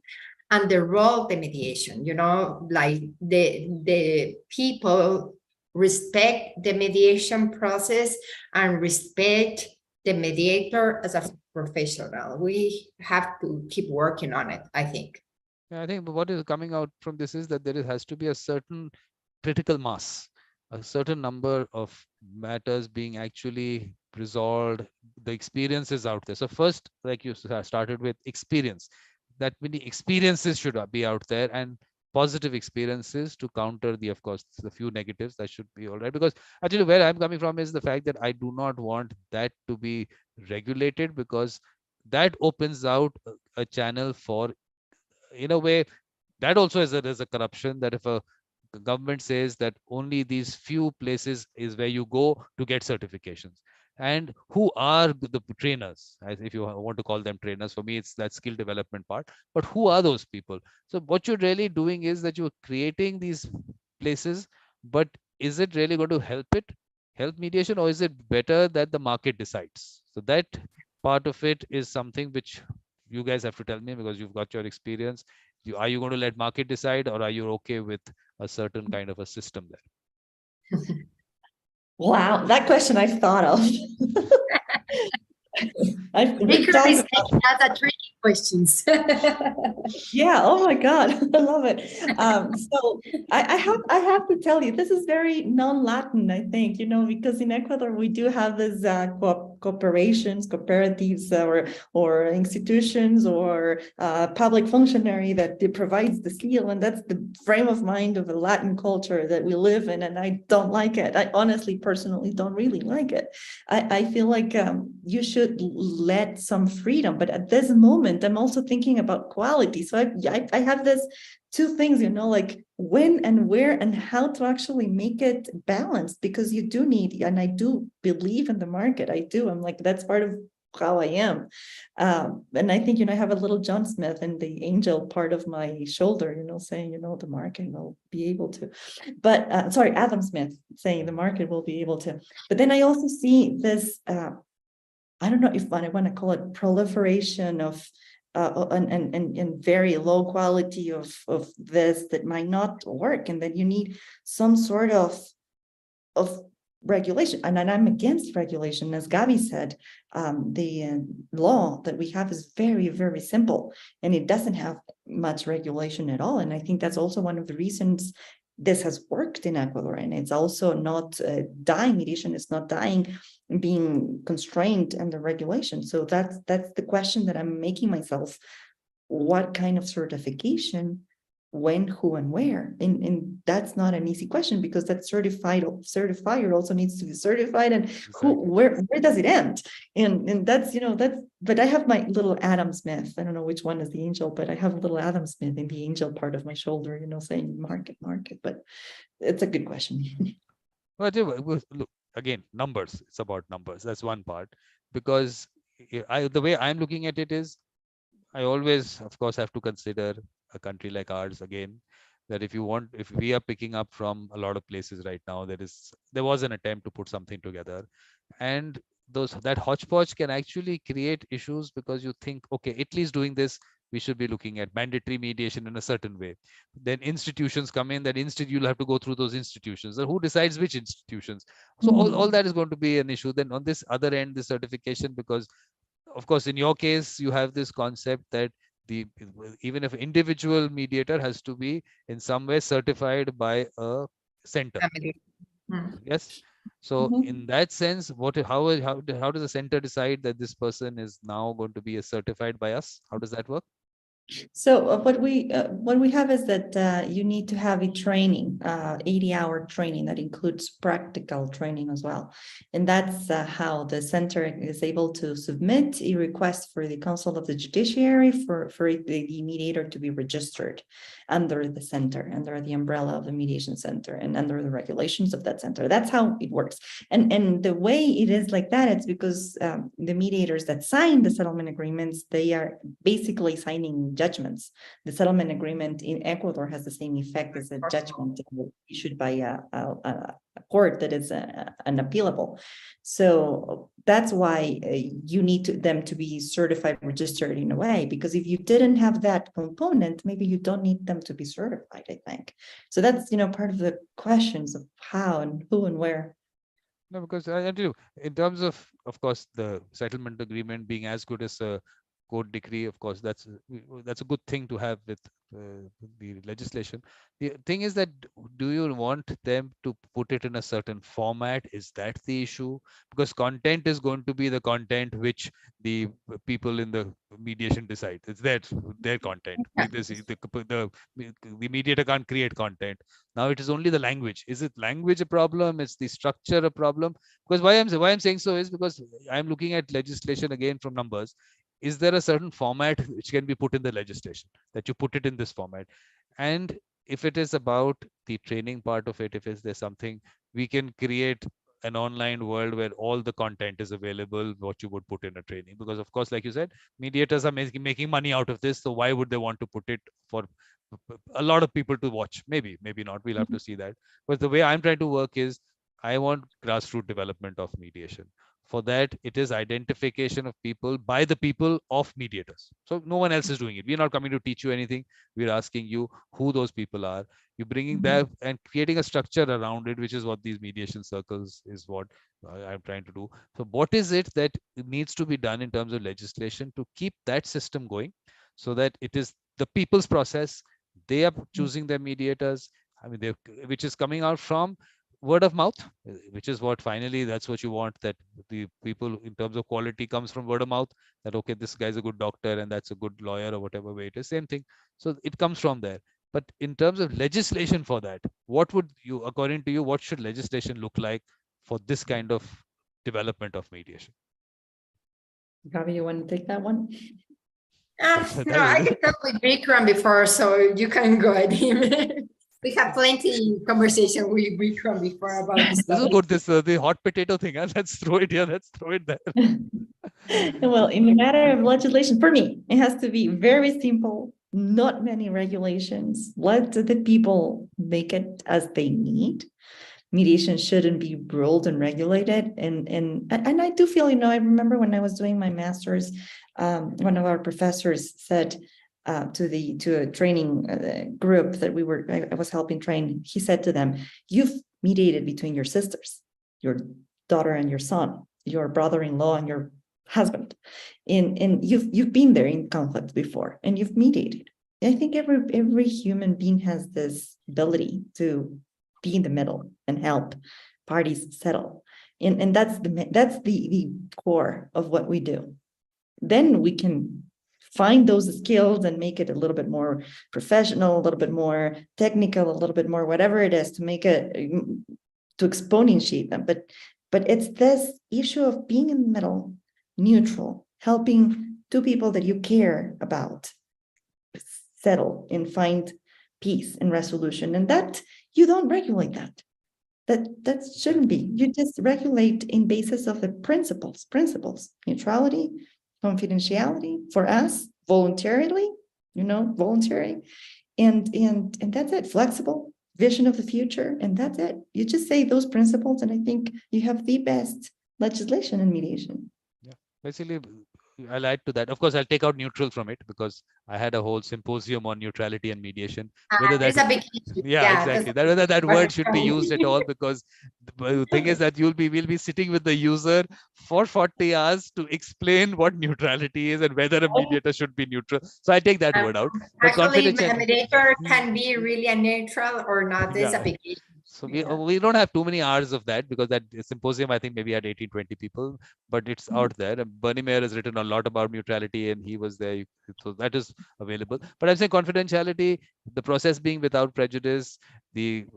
and the role of the mediation, you know, like the people respect the mediation process and respect the mediator as a professional. We have to keep working on it, I think. Yeah, I think what is coming out from this is that there has to be a certain critical mass, a certain number of matters being actually resolved, the experiences out there. So first, like you started with experience, that many experiences should be out there, and positive experiences to counter the, of course, the few negatives. That should be all right. Because actually where I'm coming from is the fact that I do not want that to be regulated, because that opens out a channel for, in a way, that also is there's a corruption, that if a government says that only these few places is where you go to get certifications, and who are the trainers, if you want to call them trainers, for me it's that skill development part, but who are those people? So what you're really doing is that you're creating these places, but is it really going to help mediation, or is it better that the market decides? So that part of it is something which you guys have to tell me, because you've got your experience. Are you going to let market decide, or are you okay with a certain kind of a system there? Wow, that question I've thought of. We've Vikram talked is about, making us a tricky questions. yeah, oh my God, I love it. So I have to tell you, this is very non-Latin, I think, because in Ecuador we do have this cooperations, cooperatives, or institutions, or public functionary that provides the seal, and that's the frame of mind of a Latin culture that we live in, and I don't like it. I honestly, personally, don't really like it. I feel like you should let some freedom, but at this moment, I'm also thinking about quality. So I have this two things, like when and where and how to actually make it balanced, because you do need, and I do believe in the market. I'm like, that's part of how I am. And I think, I have a little John Smith in the angel part of my shoulder, saying, the market will be able to, but sorry, Adam Smith saying the market will be able to. But then I also see this, I don't know if I want to call it proliferation of and very low quality of this that might not work, and then you need some sort of regulation. And I'm against regulation, as Gabi said. The law that we have is very, very simple, and it doesn't have much regulation at all. And I think that's also one of the reasons this has worked in Ecuador, and it's also not dying. Mediation is not dying, being constrained under regulation. So that's the question that I'm making myself. What kind of certification, when, who, and where? And that's not an easy question, because that certifier also needs to be certified, and who, where does it end? And that's, but I have my little Adam Smith. I don't know which one is the angel, but I have a little Adam Smith in the angel part of my shoulder, saying market, but it's a good question. But look, again, numbers. It's about numbers. That's one part. Because the way I'm looking at it is, I always, of course, have to consider a country like ours again. That if we are picking up from a lot of places right now, there was an attempt to put something together, and that hodgepodge can actually create issues, because you think, okay, Italy's doing this, we should be looking at mandatory mediation in a certain way. Then institutions come in, that you'll have to go through those institutions. And who decides which institutions? So all that is going to be an issue. Then on this other end, the certification, because of course, in your case, you have this concept that even if individual mediator has to be in some way certified by a center. Yes. So in that sense, how does the center decide that this person is now going to be certified by us? How does that work? So what we have is that you need to have a training, 80-hour training that includes practical training as well. And that's how the center is able to submit a request for the Council of the Judiciary for the mediator to be registered under the center, under the umbrella of the mediation center, and under the regulations of that center. That's how it works. And the way it is like that, it's because the mediators that sign the settlement agreements, they are basically signing judgments. The settlement agreement in Ecuador has the same effect as a judgment issued by a court that is unappealable. So that's why you need them to be certified, registered in a way, because if you didn't have that component, maybe you don't need them to be certified, I think. So that's, part of the questions of how and who and where. No, because I do, in terms of course, the settlement agreement being as good as a code decree, of course, that's a good thing to have with the legislation. The thing is that, do you want them to put it in a certain format? Is that the issue? Because content is going to be the content which the people in the mediation decide. It's their content. Yeah. The mediator can't create content. Now it is only the language. Is it language a problem? Is the structure a problem? Because why I'm saying so is because I'm looking at legislation again from numbers. Is there a certain format which can be put in the legislation, that you put it in this format? And if it is about the training part of it, if there's something, we can create an online world where all the content is available, what you would put in a training. Because of course, like you said, mediators are making money out of this, so why would they want to put it for a lot of people to watch? Maybe not, we'll have to see that. But the way I'm trying to work is, I want grassroots development of mediation. For that, it is identification of people by the people of mediators. So no one else is doing it. We're not coming to teach you anything. We're asking you who those people are. You're bringing that and creating a structure around it, which is what these mediation circles is what I'm trying to do. So what is it that needs to be done in terms of legislation to keep that system going, so that it is the people's process? They are choosing their mediators. I mean, which is coming out from word of mouth, which is what finally, that's what you want, that the people in terms of quality comes from word of mouth, that okay, this guy's a good doctor and that's a good lawyer, or whatever way it is, same thing. So it comes from there. But in terms of legislation for that, what would you, according to you, what should legislation look like for this kind of development of mediation? Gabi, you want to take that one? No, I can talk with Vikram before, so you can go at him. We have plenty conversation with Vikram before about this. This is good. This the hot potato thing. Let's throw it here. Let's throw it there. Well, in the matter of legislation, for me, it has to be very simple, not many regulations. Let the people make it as they need. Mediation shouldn't be ruled and regulated. And I do feel, I remember when I was doing my master's, one of our professors said to a training group that I was helping train, he said to them, "You've mediated between your sisters, your daughter and your son, your brother-in-law and your husband, and you've been there in conflict before, and you've mediated." I think every human being has this ability to be in the middle and help parties settle, and that's the core of what we do. Then we can find those skills and make it a little bit more professional, a little bit more technical, a little bit more whatever it is, to make it, to exponentiate them. But it's this issue of being in the middle, neutral, helping two people that you care about settle and find peace and resolution. And that you don't regulate that shouldn't be. You just regulate in basis of the principles, neutrality, confidentiality, for us, voluntarily, voluntary, and that's it. Flexible vision of the future, and that's it. You just say those principles, and I think you have the best legislation in mediation. Yeah, basically, I'll add to that. Of course, I'll take out neutral from it, because I had a whole symposium on neutrality and mediation. Whether There's that, a big issue. yeah, exactly. Whether that word should be used at all, because the thing is that we'll be sitting with the user for 40 hours to explain what neutrality is and whether a mediator should be neutral. So I take that word out. But Actually, a confidentiality, mediator can be really a neutral or not. There's a yeah. big issue. So we don't have too many hours of that, because that symposium, I think, maybe had 18, 20 people, but it's out there. And Bernie Mayer has written a lot about neutrality, and he was there. So that is available. But I'm saying confidentiality, the process being without prejudice, the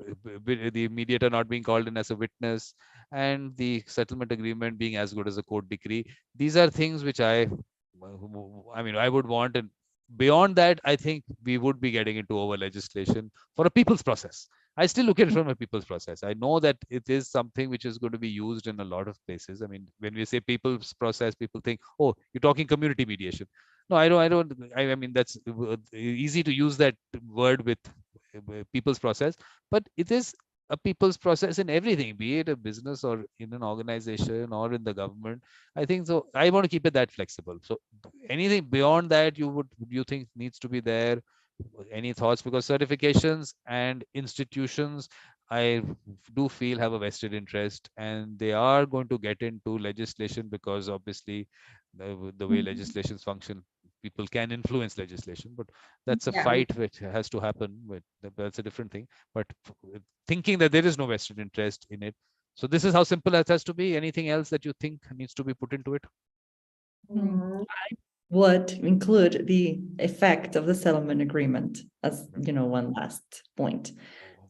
mediator not being called in as a witness, and the settlement agreement being as good as a court decree. These are things which I mean, I would want. And beyond that, I think we would be getting into over legislation for a people's process. I still look at it from a people's process. I know that it is something which is going to be used in a lot of places. I mean, when we say people's process, people think, oh, you're talking community mediation. No, I don't. I mean, that's easy to use that word with people's process, but it is a people's process in everything, be it a business or in an organization or in the government. I think so. I want to keep it that flexible. So anything beyond that, you think needs to be there? Any thoughts? Because certifications and institutions, I do feel, have a vested interest, and they are going to get into legislation, because obviously the way legislations function, people can influence legislation, but that's a Yeah. fight which has to happen. That's a different thing. But thinking that there is no vested interest in it. So this is how simple it has to be. Anything else that you think needs to be put into it? Would include the effect of the settlement agreement as, one last point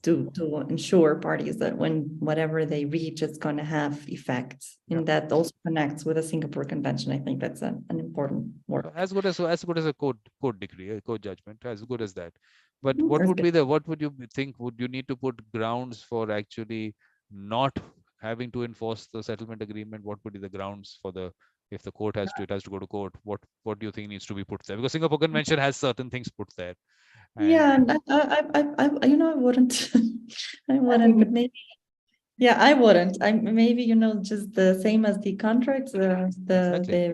to ensure parties that when whatever they reach, it's going to have effects. And that also connects with the Singapore Convention. I think that's an important work. As good as a court decree, a court judgment, as good as that. But what That's would good. be what would you think? Would you need to put grounds for actually not having to enforce the settlement agreement? What would be the grounds for if the court has to, it has to go to court? What do you think needs to be put there? Because Singapore Convention has certain things put there. Yeah, and I wouldn't, but maybe, yeah, I wouldn't. Maybe, just the same as the contracts, Exactly.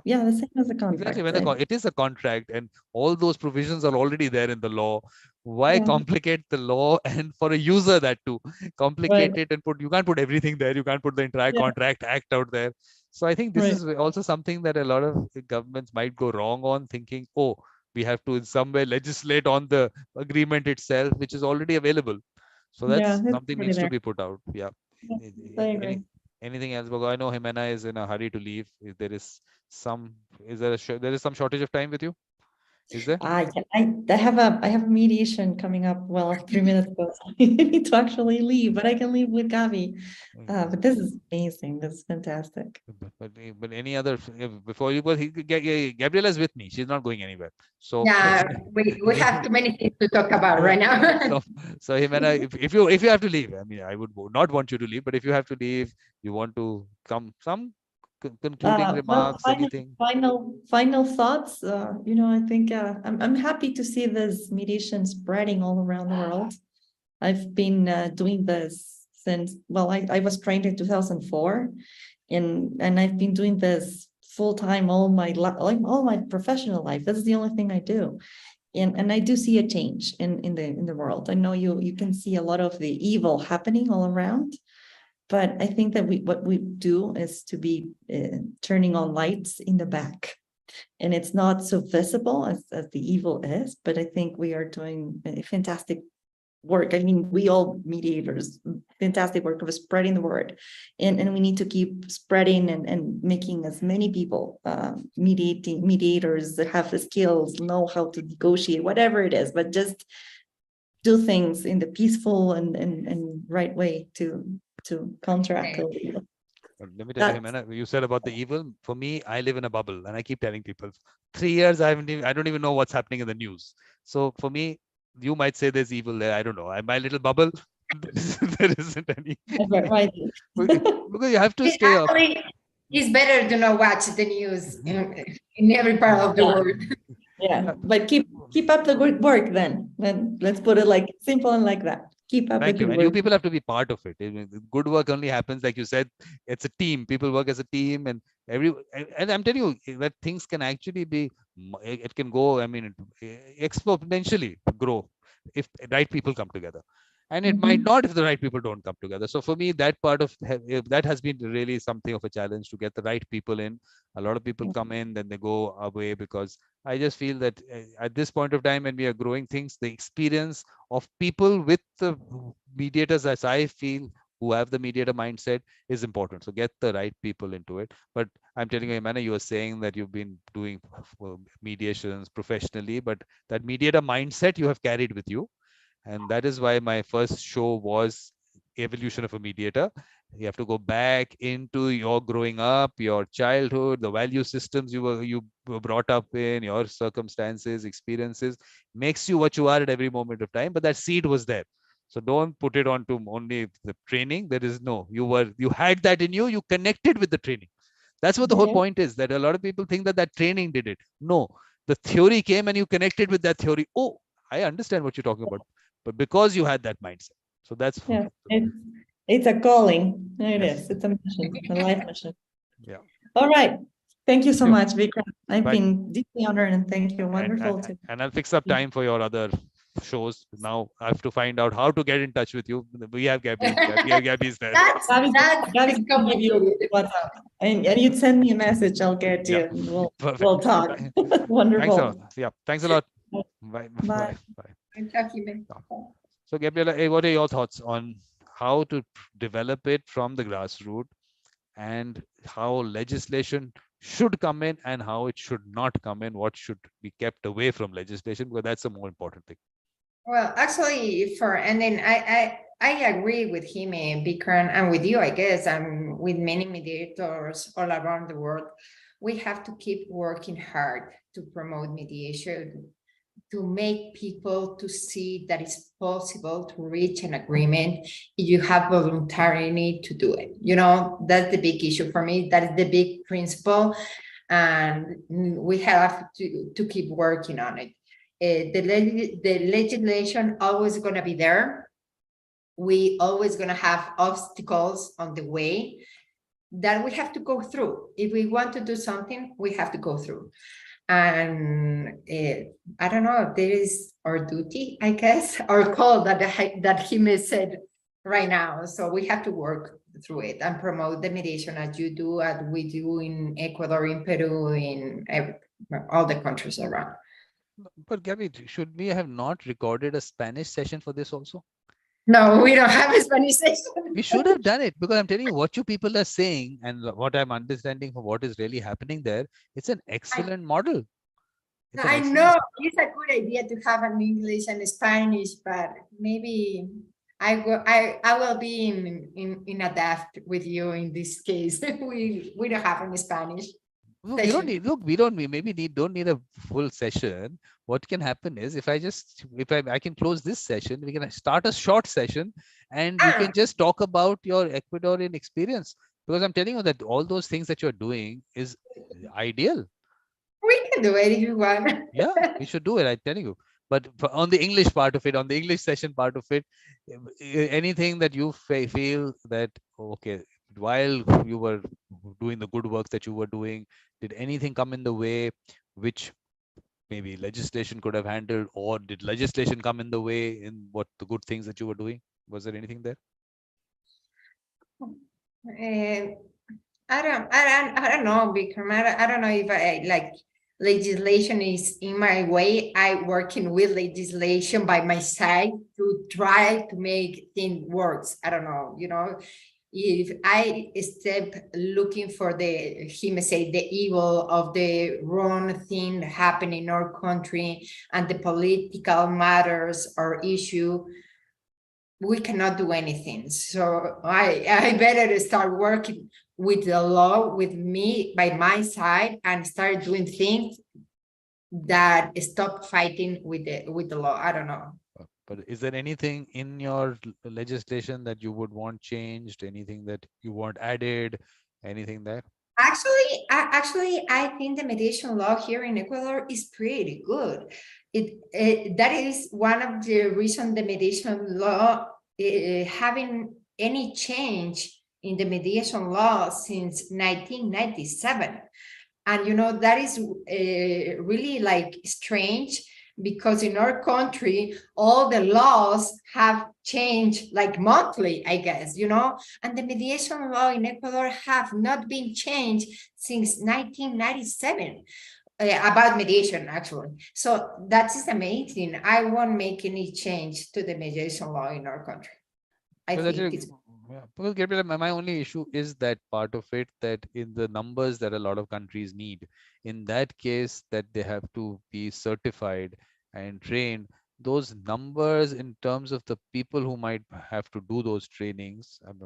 the same as the contract. Exactly. When it is a contract and all those provisions are already there in the law, why complicate the law? And for a user that too, complicate it and you can't put everything there. You can't put the entire contract act out there. So I think this is also something that a lot of governments might go wrong on, thinking, oh, we have to in some way legislate on the agreement itself, which is already available. So that's something needs to be put out. Yeah. Anything else? Because I know Ximena is in a hurry to leave. If there is some, there is some shortage of time with you? Is there? I have a mediation coming up. Well, 3 minutes ago, so I need to actually leave, but I can leave with Gabi. But this is amazing. This is fantastic. But any other before you go? Gabriela is with me. She's not going anywhere. So yeah, we have too many things to talk about right now. so Ximena, if you have to leave, I mean, I would not want you to leave, but if you have to leave, you want to come some concluding remarks, anything? Final thoughts. I think I'm happy to see this mediation spreading all around the world. I've been doing this since, I was trained in 2004, and I've been doing this full time all my professional life. That's the only thing I do. And I do see a change in the world. I know you can see a lot of the evil happening all around. But I think that what we do is to be turning on lights in the back. And it's not so visible as the evil is, but I think we are doing a fantastic work. I mean, we all mediators, fantastic work of spreading the word. And we need to keep spreading and making as many people mediators that have the skills, know how to negotiate, whatever it is, but just do things in the peaceful and right way to counteract the evil. Let me tell you, Ximena, you said about the evil. For me, I live in a bubble, and I keep telling people, 3 years I don't even know what's happening in the news. So for me, you might say there's evil there. I don't know. My little bubble, there isn't any. Right. Because you have to stay up. It's better to not watch the news in every part of the world. Yeah, but keep up the good work then. Then let's put it like simple and like that. Keep up the good work. And you people have to be part of it. Good work only happens, like you said, it's a team. People work as a team, and I'm telling you that things can actually be, it can go, I mean, exponentially grow if right people come together. And it might not if the right people don't come together. So for me, that part of that has been really something of a challenge to get the right people in. A lot of people come in, then they go away, because I just feel that at this point of time, when we are growing things, the experience of people with the mediators, as I feel, who have the mediator mindset, is important. So get the right people into it. But I'm telling you, Ximena, you were saying that you've been doing mediations professionally, but that mediator mindset you have carried with you. And that is why my first show was Evolution of a Mediator. You have to go back into your growing up, your childhood, the value systems you were brought up in, your circumstances, experiences, makes you what you are at every moment of time. But that seed was there. So don't put it onto only the training. There is no, you had that in you, you connected with the training. That's what the whole point is, that a lot of people think that training did it. No, the theory came and you connected with that theory. Oh, I understand what you're talking about. But because you had that mindset. So that's it's a calling. It is. It's a mission, a life mission. Yeah. All right. Thank you so much, Vikram. I've been deeply honored, and thank you. Wonderful. And I'll fix up time for your other shows. Now I have to find out how to get in touch with you. We have Gabby. Gabby's there. That's Gabby's gonna give you complicated. WhatsApp, and you'd send me a message. I'll get you, Yeah, and we'll perfect. talk. Thanks a Wonderful. lot. Yeah, thanks a lot. Bye. Bye. Bye. Exactly. So, Gabriela, what are your thoughts on how to develop it from the grassroots, and how legislation should come in and how it should not come in? What should be kept away from legislation? Because that's the more important thing. Well, actually, and then I agree with him, Vikram, and with you, I guess, and with many mediators all around the world. We have to keep working hard to promote mediation, to make people to see that it's possible to reach an agreement if you have voluntarily to do it. You know, that's the big issue for me. That is the big principle, and we have to keep working on it. The legislation always going to be there. We always going to have obstacles on the way that we have to go through. If we want to do something, we have to go through. And I don't know, there is our duty, I guess, our call that he said right now. So we have to work through it and promote the mediation as you do, as we do in Ecuador, in Peru, in all the countries around. But Gabby, should we have not recorded a Spanish session for this also? No, we don't have a Spanish session. We should have done it, because I'm telling you what you people are saying and what I'm understanding for what is really happening there. It's an excellent model. I know it's a good idea to have an English and Spanish, but maybe I will be in a daft with you in this case. we don't have any Spanish. Look, we don't need a full session. What can happen is if I can close this session, we can start a short session and you can just talk about your Ecuadorian experience, because I'm telling you that all those things that you're doing is ideal. We can do it if you want. Yeah, we should do it. I'm telling you. But on the English part of it, on the English session part of it, anything that you feel that, okay, while you were doing the good work that you were doing, did anything come in the way which maybe legislation could have handled, or did legislation come in the way in what the good things that you were doing? Was there anything there? I don't know, Vikram. I don't know if I like legislation is in my way. I working with legislation by my side to try to make things works. I don't know, you know, if I step looking for he may say the evil of the wrong thing happening in our country and the political matters or issue, we cannot do anything. So I better start working with the law, with me by my side, and start doing things that stop fighting with the law. I don't know. But is there anything in your legislation that you would want changed? Anything that you want added? Anything there? Actually, I think the mediation law here in Ecuador is pretty good. That is one of the reasons the mediation law having any change in the mediation law since 1997. And, you know, that is really like strange, because in our country, all the laws have changed like monthly, I guess, you know, and the mediation law in Ecuador have not been changed since 1997 about mediation, actually. So that is amazing. I won't make any change to the mediation law in our country. I think it's... Yeah, because Gabriela, my only issue is that part of it, that in the numbers that a lot of countries need, in that case that they have to be certified and trained, those numbers in terms of the people who might have to do those trainings, I'm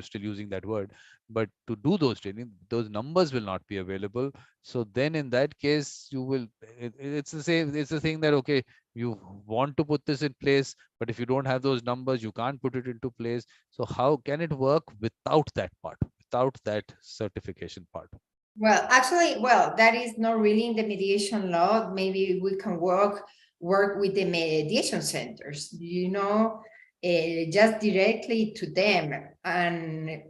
still using that word, but to do those training, those numbers will not be available. So then in that case, you will, it's the same, it's the thing that, okay, you want to put this in place, but if you don't have those numbers, you can't put it into place. So how can it work without that part, without that certification part? Well, actually, that is not really in the mediation law. Maybe we can work with the mediation centers, you know, just directly to them and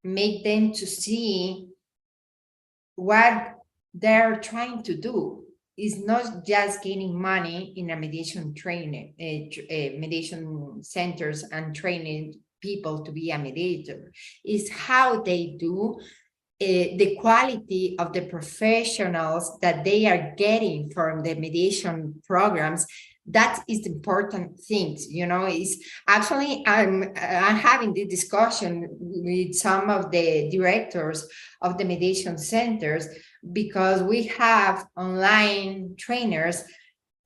make them to see what they're trying to do. is not just gaining money in a mediation training, mediation centers and training people to be a mediator. Is how they do, the quality of the professionals that they are getting from the mediation programs. That is the important things, you know. Is actually I'm having the discussion with some of the directors of the mediation centers, because we have online trainers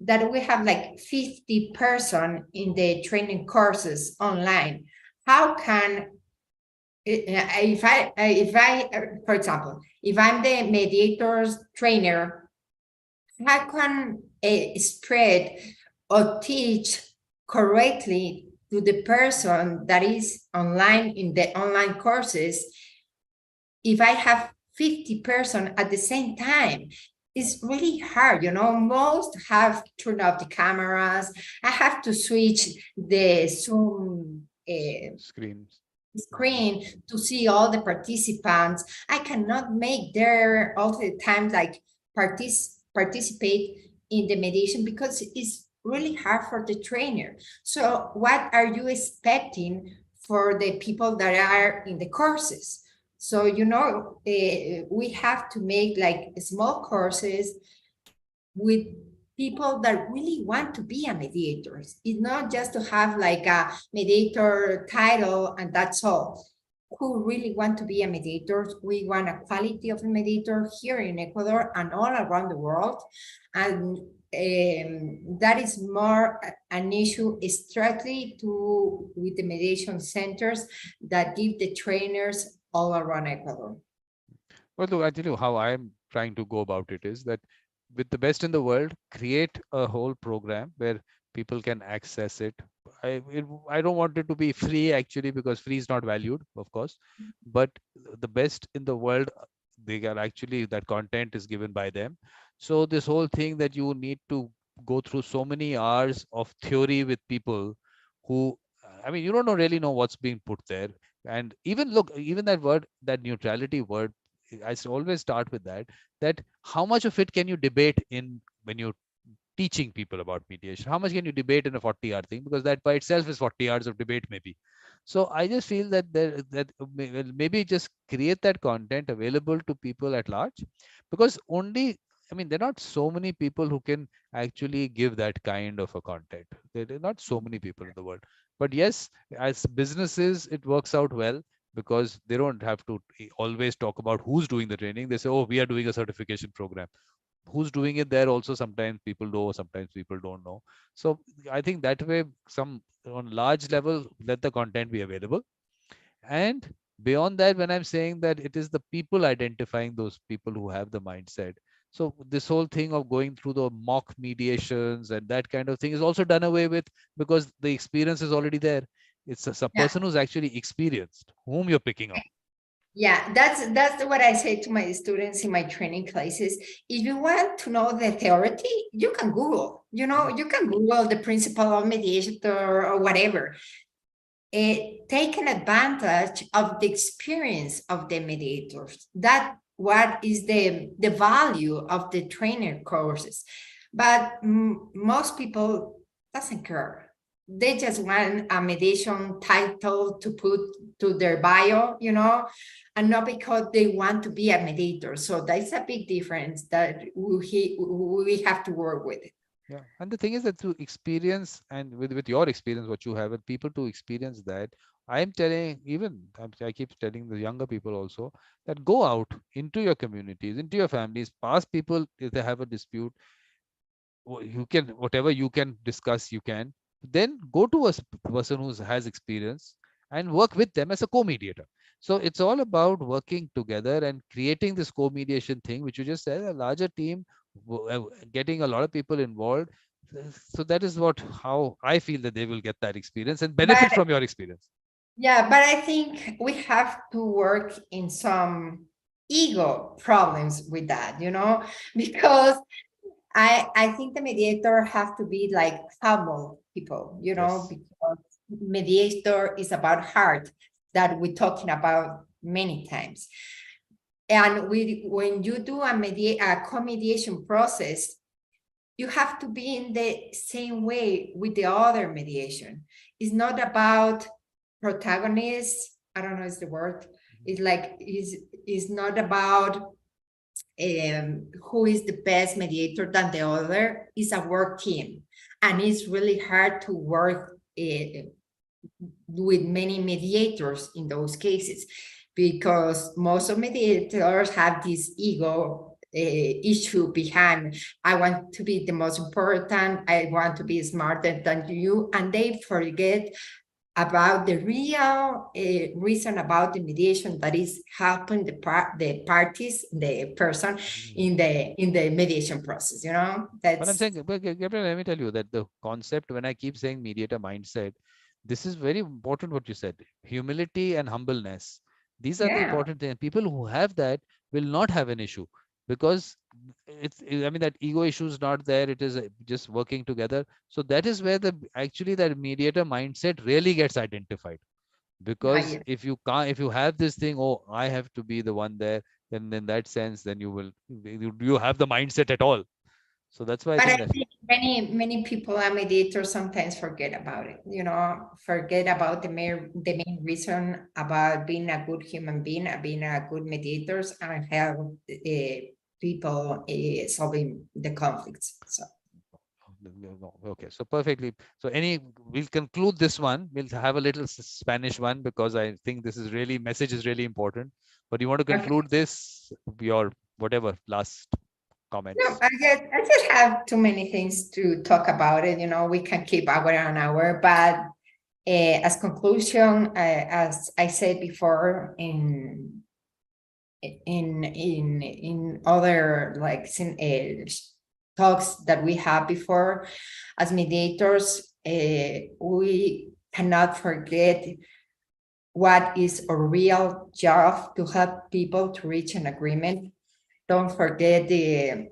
that we have like 50 person in the training courses online. How can, if I, for example, if I'm the mediators trainer, how can spread or teach correctly to the person that is online in the online courses if I have 50 person at the same time? It's really hard, you know. Most have turned off the cameras. I have to switch the Zoom screen to see all the participants. I cannot make there all the time like participate in the mediation, because it's really hard for the trainer. So what are you expecting for the people that are in the courses? So, you know, we have to make like small courses with people that really want to be a mediator. It's not just to have like a mediator title and that's all. Who really want to be a mediator? We want a quality of a mediator here in Ecuador and all around the world. And that is more an issue strictly to with the mediation centers that give the trainers all around Ecuador. Well, look, I tell you how I'm trying to go about it is that with the best in the world, create a whole program where people can access it. I don't want it to be free actually, because free is not valued, of course, but the best in the world, they are actually, that content is given by them. So this whole thing that you need to go through so many hours of theory with people who, I mean, you don't really know what's being put there. And even look, even that word, that neutrality word, always start with that how much of it can you debate in when you're teaching people about mediation? How much can you debate in a 40-hour thing? Because that by itself is 40 hours of debate maybe. So I just feel that maybe just create that content available to people at large, because only, I mean, there are not so many people who can actually give that kind of a content. There are not so many people in the world. But yes, as businesses, it works out well, because they don't have to always talk about who's doing the training. They say, oh, we are doing a certification program. Who's doing it there also, sometimes people know, sometimes people don't know. So I think that way, some on large level, let the content be available. And beyond that, when I'm saying that, it is the people identifying those people who have the mindset. So this whole thing of going through the mock mediations and that kind of thing is also done away with, because the experience is already there. It's a Yeah. person who's actually experienced whom you're picking up. Yeah, that's what I say to my students in my training classes. If you want to know the theory, you can Google. You know, you can Google the principle of Mediator or whatever. Take an advantage of the experience of the mediators. That what is the value of the trainer courses. But most people doesn't care. They just want a mediation title to put to their bio, you know, and not because they want to be a mediator. So that's a big difference that we have to work with. Yeah, and the thing is that to experience, and with your experience, what you have, and people to experience that, I'm telling, I keep telling the younger people also, that go out into your communities, into your families, ask people if they have a dispute. You can, whatever you can discuss, you can then go to a person who has experience and work with them as a co-mediator. So it's all about working together and creating this co-mediation thing, which you just said, a larger team, getting a lot of people involved. So that is how I feel that they will get that experience and benefit from your experience. Yeah, but I think we have to work in some ego problems with that, you know, because I think the mediator have to be like humble people, you know, Yes. because mediator is about heart that we're talking about many times. And when you do a co-mediation process, you have to be in the same way with the other mediation. It's not about protagonists. I don't know is the word. It's like is not about who is the best mediator than the other. It's a work team, and it's really hard to work with many mediators in those cases, because most of mediators have this ego issue behind. I want to be the most important, I want to be smarter than you, and they forget about the real reason about the mediation, that is helping the parties, the person in the mediation process. You know, But I'm that's saying, Gabriel, let me tell you that the concept, when I keep saying mediator mindset, this is very important what you said. Humility and humbleness. These are the yeah. important things. People who have that will not have an issue, because I mean, that ego issue is not there. It is just working together. So that is where the actually that mediator mindset really gets identified. Because Yeah. if you can't, if you have this thing, oh, I have to be the one there, then in that sense, then you have the mindset at all. So that's why I But I think that. think many people are mediators sometimes forget about it, you know, forget about the main reason about being a good human being, being a good mediators, and help people solving the conflicts. So Okay, so perfectly. So we'll conclude this one. We'll have a little Spanish one, because I think this is really, message is really important. But you want to okay. conclude this, your whatever last No, comments? I just have too many things to talk about it. You know, we can keep hour and hour, but as conclusion, as I said before in other like talks that we had before, as mediators, we cannot forget what is a real job: to help people to reach an agreement. Don't forget the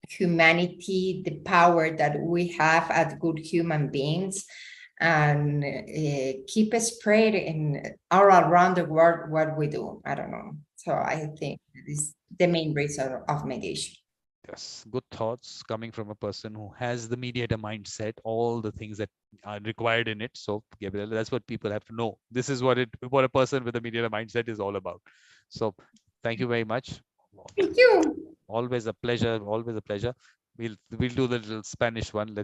humanity, the power that we have as good human beings, and keep it spread in all around the world what we do. I don't know. So I think this is the main reason of mediation. Yes, good thoughts coming from a person who has the mediator mindset, all the things that are required in it. So, Gabriel, that's what people have to know. This is what a person with a mediator mindset is all about. So, thank you very much. Thank you. Always a pleasure. Always a pleasure. We'll do the little Spanish one. Let's